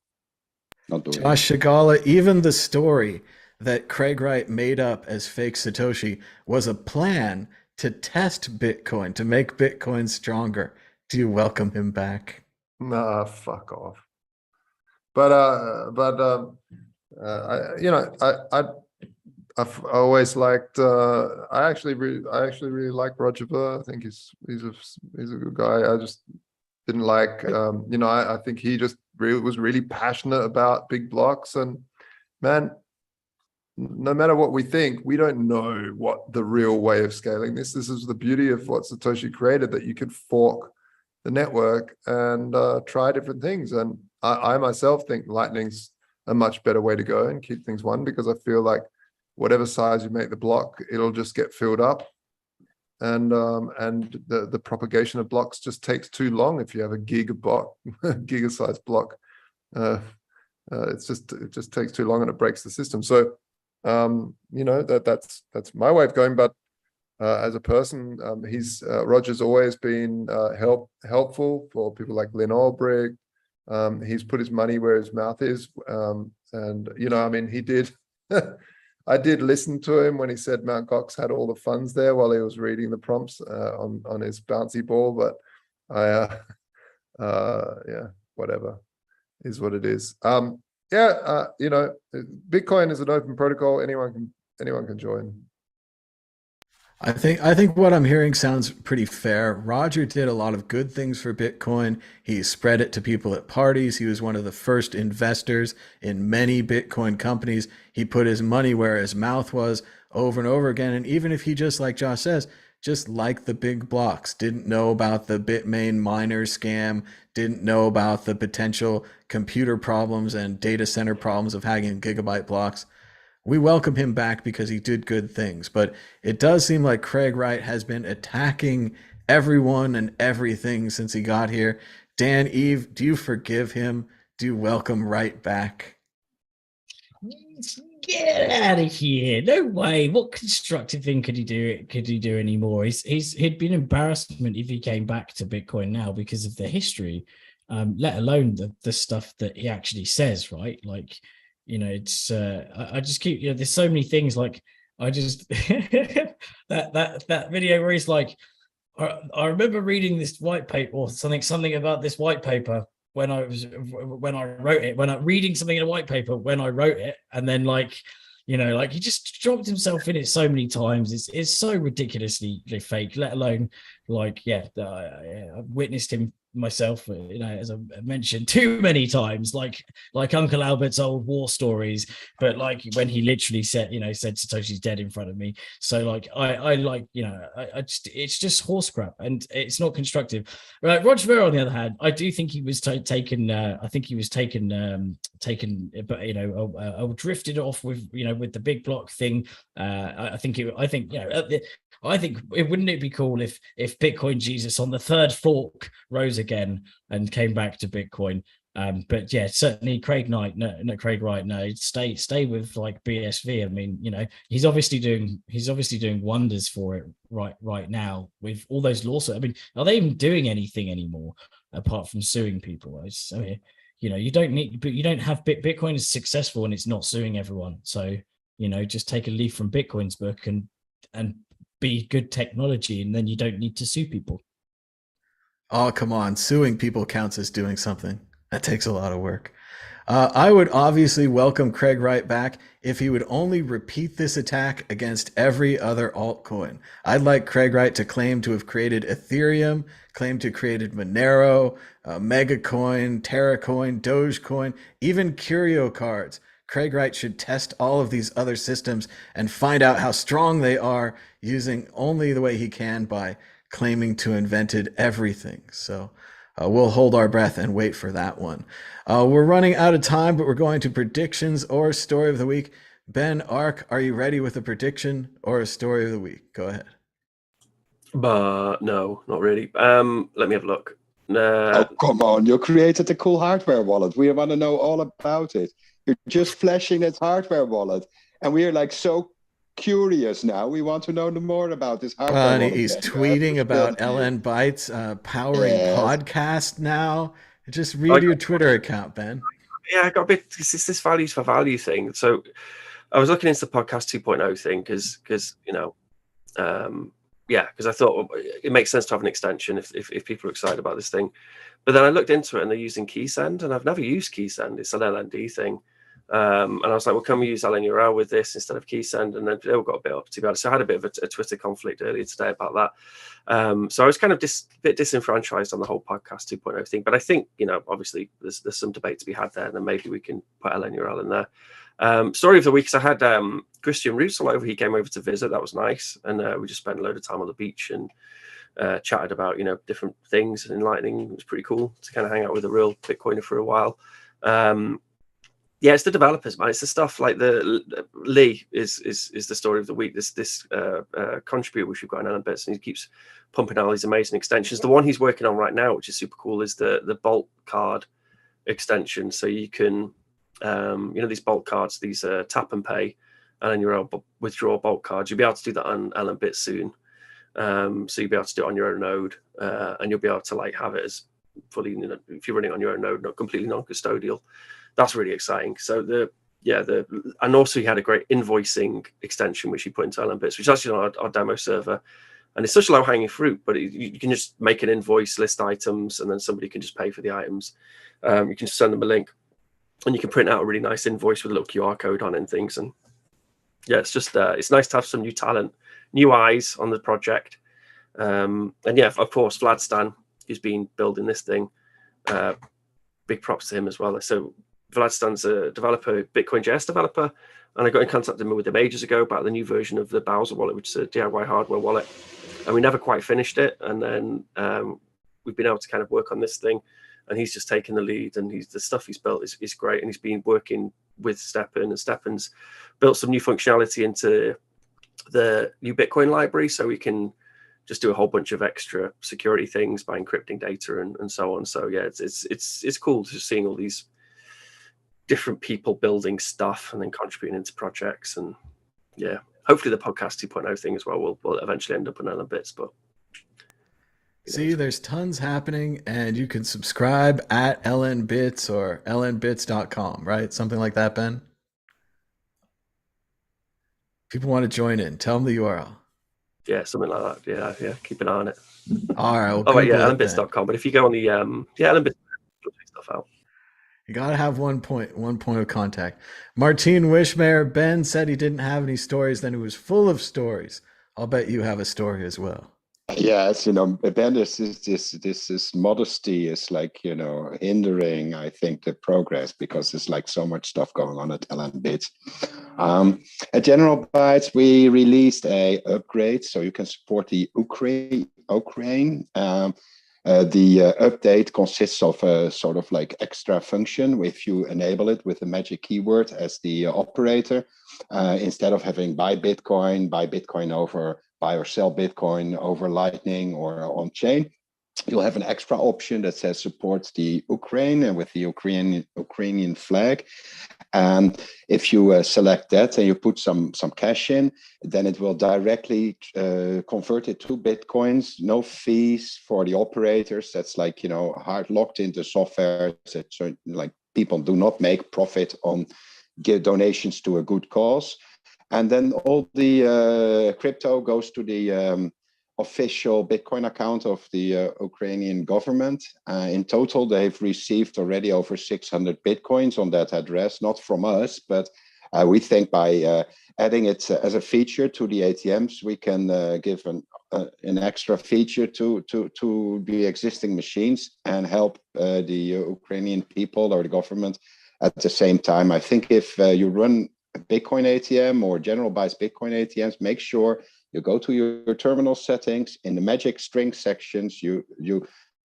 not doing it. Josh Shigala, even the story that Craig Wright made up as fake Satoshi was a plan to test Bitcoin, to make Bitcoin stronger. Do you welcome him back? Nah, fuck off. But I've always liked. I actually really like Roger Ver. I think he's a good guy. I just didn't like. I think he just was really passionate about big blocks, and man, no matter what we think, we don't know what the real way of scaling this. This is the beauty of what Satoshi created, that you could fork the network and try different things. And I myself think Lightning's a much better way to go and keep things one, because I feel like whatever size you make the block, it'll just get filled up. And the propagation of blocks just takes too long if you have a giga-sized block. It just takes too long and it breaks the system. So that's my way of going. But as a person, Roger's always been helpful for people like Lynn Ulbricht. He's put his money where his mouth is, he did. I did listen to him when he said Mt. Gox had all the funds there while he was reading the prompts on his bouncy ball, but whatever is what it is. Bitcoin is an open protocol. Anyone can join. I think what I'm hearing sounds pretty fair. Roger did a lot of good things for Bitcoin. He spread it to people at parties. He was one of the first investors in many Bitcoin companies. He put his money where his mouth was over and over again. And even if he, just like Josh says, just liked the big blocks, didn't know about the Bitmain miner scam, didn't know about the potential computer problems and data center problems of hacking gigabyte blocks, we welcome him back because he did good things. But it does seem like Craig Wright has been attacking everyone and everything since he got here. Dan, Eve, do you forgive him? Do you welcome Wright back? Get out of here! No way! What constructive thing could he do? Could he do anymore? He'd be an embarrassment if he came back to Bitcoin now because of the history, let alone the stuff that he actually says. Right? Like, it's I just keep there's so many things. Like, I just that video where he's like, I remember reading this white paper or something about this white paper when I wrote it, reading something in a white paper when I wrote it, and then he just dropped himself in it so many times. It's so ridiculously fake, let alone I've witnessed him myself, as I mentioned too many times, like Uncle Albert's old war stories, but like when he literally said Satoshi's dead in front of me. So it's just horse crap and it's not constructive. Right, Roger Ver, on the other hand, I do think he was taken, drifted off with the big block thing. I think wouldn't it be cool if Bitcoin Jesus on the third fork rose again and came back to Bitcoin? But yeah, certainly Craig Wright, no, stay with like BSV. I mean, he's obviously doing wonders for it right now with all those lawsuits. I mean, are they even doing anything anymore apart from suing people? You don't have Bitcoin is successful and it's not suing everyone. So just take a leaf from Bitcoin's book and be good technology, and then you don't need to sue people. Oh, come on. Suing people counts as doing something. That takes a lot of work. I would obviously welcome Craig Wright back if he would only repeat this attack against every other altcoin. I'd like Craig Wright to claim to have created Ethereum, claim to have created Monero, Megacoin, Terracoin, Dogecoin, even Curio cards. Craig Wright should test all of these other systems and find out how strong they are using only the way he can by claiming to invented everything. So we'll hold our breath and wait for that one. We're running out of time, but we're going to predictions or story of the week. Ben, Ark, are you ready with a prediction or a story of the week? Go ahead. But no, not really. Let me have a look. Oh, come on. You created a cool hardware wallet. We want to know all about it. You're just flashing that hardware wallet. And we are like so curious now. We want to know more about this hardware And wallet. he's tweeting about LN Bytes powering podcast now. Just read your Twitter account, Ben. Yeah, I got a bit. It's this values for value thing. So I was looking into the podcast 2.0 thing because because I thought it makes sense to have an extension if people are excited about this thing. But then I looked into it and they're using KeySend, and I've never used KeySend. It's an LND thing. And I was like, well, can we use LNURL with this instead of KeySend? And then they all got a bit up, to be honest. So I had a bit of a Twitter conflict earlier today about that. So I was kind of a bit disenfranchised on the whole podcast 2.0 thing. But I think, obviously there's some debate to be had there, and then maybe we can put LNURL in there. Story of the week is I had Christian Russell over. He came over to visit. That was nice. And we just spent a load of time on the beach and chatted about, different things, enlightening. It was pretty cool to kind of hang out with a real Bitcoiner for a while. Yeah, it's the developers, man. It's the stuff like the Lee is the story of the week. This contributor, which we've got in LN Bits, and he keeps pumping out all these amazing extensions. The one he's working on right now, which is super cool, is the Bolt card extension. So you can, these Bolt cards, these tap and pay, and then your withdraw Bolt cards. You'll be able to do that on LN Bits soon. So you'll be able to do it on your own node, and you'll be able to have it as fully, if you're running on your own node, not completely non-custodial. That's really exciting. So and also he had a great invoicing extension which he put into LN Bits, which is actually on our demo server, and it's such a low-hanging fruit. But you can just make an invoice, list items, and then somebody can just pay for the items. You can just send them a link, and you can print out a really nice invoice with a little QR code on it and things. And yeah, it's just it's nice to have some new talent, new eyes on the project. And yeah, of course, Vladstan, who's been building this thing, big props to him as well. So Vladstan's a developer, Bitcoin.js developer, and I got in contact with him ages ago about the new version of the Bowser wallet, which is a DIY hardware wallet, and we never quite finished it. And then we've been able to kind of work on this thing, and he's just taken the lead, and the stuff he's built is great, and he's been working with Stepan, and Stepan's built some new functionality into the new Bitcoin library, so we can just do a whole bunch of extra security things by encrypting data and so on. So yeah, it's cool just seeing all these different people building stuff and then contributing into projects. And yeah, hopefully the podcast 2.0 thing as well will eventually end up in LN Bits. But see, there's tons happening, and you can subscribe at LN Bits or lnbits.com, right? Something like that, Ben. People want to join in. Tell them the URL. Yeah, something like that. Yeah. Keep an eye on it. All right. Well, lnbits.com. But if you go on the LN Bits, stuff out. You gotta have one point of contact. Martine Wishmayer, Ben said he didn't have any stories, then he was full of stories. I'll bet you have a story as well. Yes, Ben, this modesty is hindering, I think, the progress, because there's so much stuff going on at LN Bits. At General Bytes, we released a upgrade so you can support the Ukraine. The update consists of a sort of extra function. If you enable it with the magic keyword as the operator, instead of having buy Bitcoin over buy or sell Bitcoin over Lightning or on chain, you'll have an extra option that says supports the Ukraine and with the Ukrainian flag. And if you select that and you put some cash in, then it will directly convert it to Bitcoins. No fees for the operators. That's hard locked into software. So people do not make profit on give donations to a good cause. And then all the crypto goes to the official Bitcoin account of the Ukrainian government. In total, they've received already over 600 Bitcoins on that address, not from us, but we think by adding it as a feature to the ATMs, we can give an extra feature to the existing machines and help the Ukrainian people or the government at the same time. I think if you run a Bitcoin ATM or General Bytes Bitcoin ATMs, make sure you go to your terminal settings. In the magic string sections, you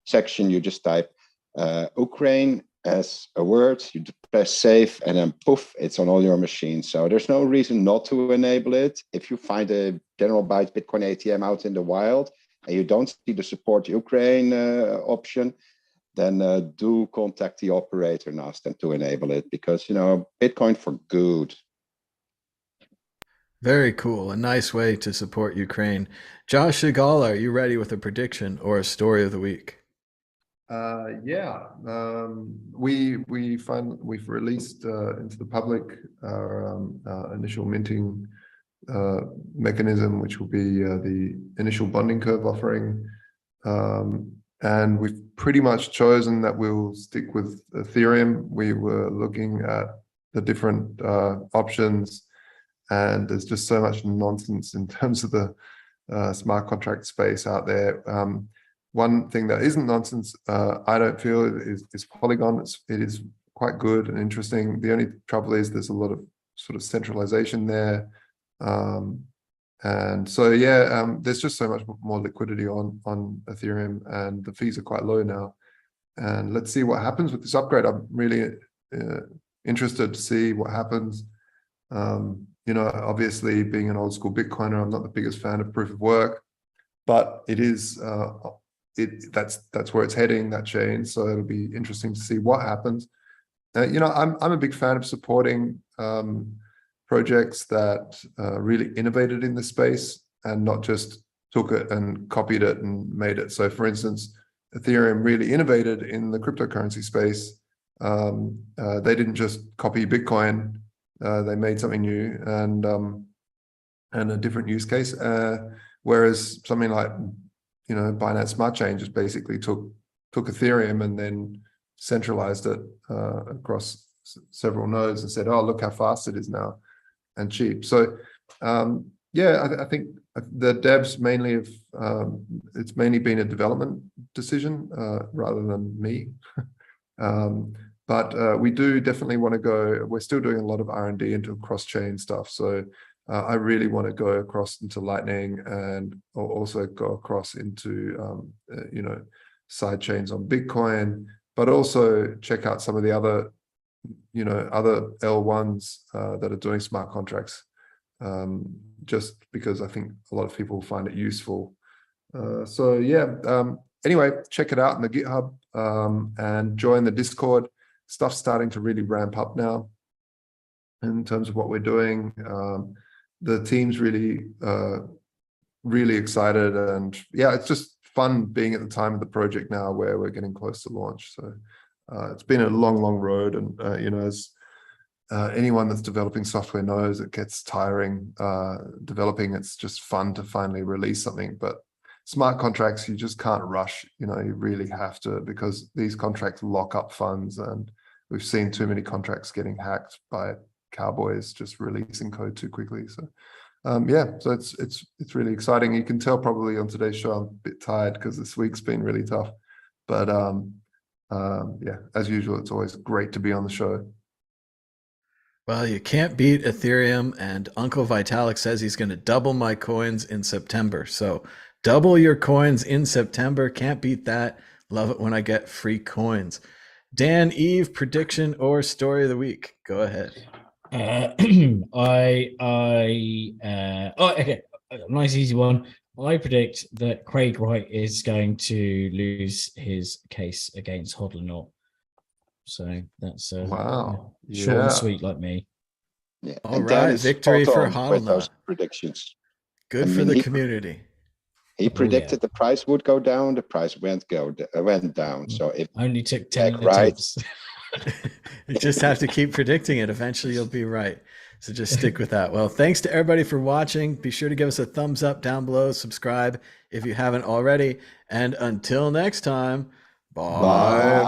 just type Ukraine as a word, you press save, and then poof, it's on all your machines. So there's no reason not to enable it. If you find a General Bytes Bitcoin ATM out in the wild and you don't see the support Ukraine option, then do contact the operator and ask them to enable it, because, you know, Bitcoin for good. Very cool. A nice way to support Ukraine. Josh Shigala, are you ready with a prediction or a story of the week? Yeah, we've released into the public our initial minting mechanism, which will be the initial bonding curve offering, and we've pretty much chosen that we'll stick with Ethereum. We were looking at the different options, and there's just so much nonsense in terms of the smart contract space out there. One thing that isn't nonsense, I don't feel, is Polygon. It is quite good and interesting. The only trouble is there's a lot of sort of centralization there. And so, yeah, there's just so much more liquidity on Ethereum, and the fees are quite low now. And let's see what happens with this upgrade. I'm really interested to see what happens. You know, obviously, being an old school Bitcoiner, I'm not the biggest fan of proof of work, but it is that's where it's heading, that chain. So it'll be interesting to see what happens. You know, I'm a big fan of supporting projects that really innovated in the space and not just took it and copied it and made it. So, for instance, Ethereum really innovated in the cryptocurrency space. They didn't just copy Bitcoin. They made something new and a different use case. Whereas something like, you know, Binance Smart Chain just basically took Ethereum and then centralized it across several nodes and said, "Oh, look how fast it is now and cheap." So, yeah, I think the devs mainly have it's mainly been a development decision rather than me. But we do definitely want to go. We're still doing a lot of R&D into cross-chain stuff. So I really want to go across into Lightning and also go across into you know, side chains on Bitcoin, but also check out some of the other, you know, other L1s that are doing smart contracts. Just because I think a lot of people find it useful. So yeah. Anyway, check it out in the GitHub and join the Discord. Stuff's starting to really ramp up now in terms of what we're doing. The team's really, really excited, and yeah, it's just fun being at the time of the project now where we're getting close to launch. So it's been a long, long road, and you know, as anyone that's developing software knows, it gets tiring developing. It's just fun to finally release something, but smart contracts, you just can't rush. You know, you really have to, because these contracts lock up funds, and we've seen too many contracts getting hacked by cowboys just releasing code too quickly. So yeah, so it's really exciting. You can tell probably on today's show I'm a bit tired because this week's been really tough, but yeah, as usual, it's always great to be on the show. Well, you can't beat Ethereum, and Uncle Vitalik says he's going to double my coins in September. So double your coins in September. Can't beat that. Love it when I get free coins. Dan, Eve, prediction or story of the week? Go ahead. Okay, nice easy one. I predict that Craig Wright is going to lose his case against Hodlonaut. So that's wow, short and sweet like me. Yeah. All right, victory for Hodlnaut. Predictions. Good for the community. He predicted the price would go down. The price went down. So it only took 10 right. attempts. You just have to keep predicting it. Eventually you'll be right. So just stick with that. Well, thanks to everybody for watching. Be sure to give us a thumbs up down below. Subscribe if you haven't already. And until next time, bye.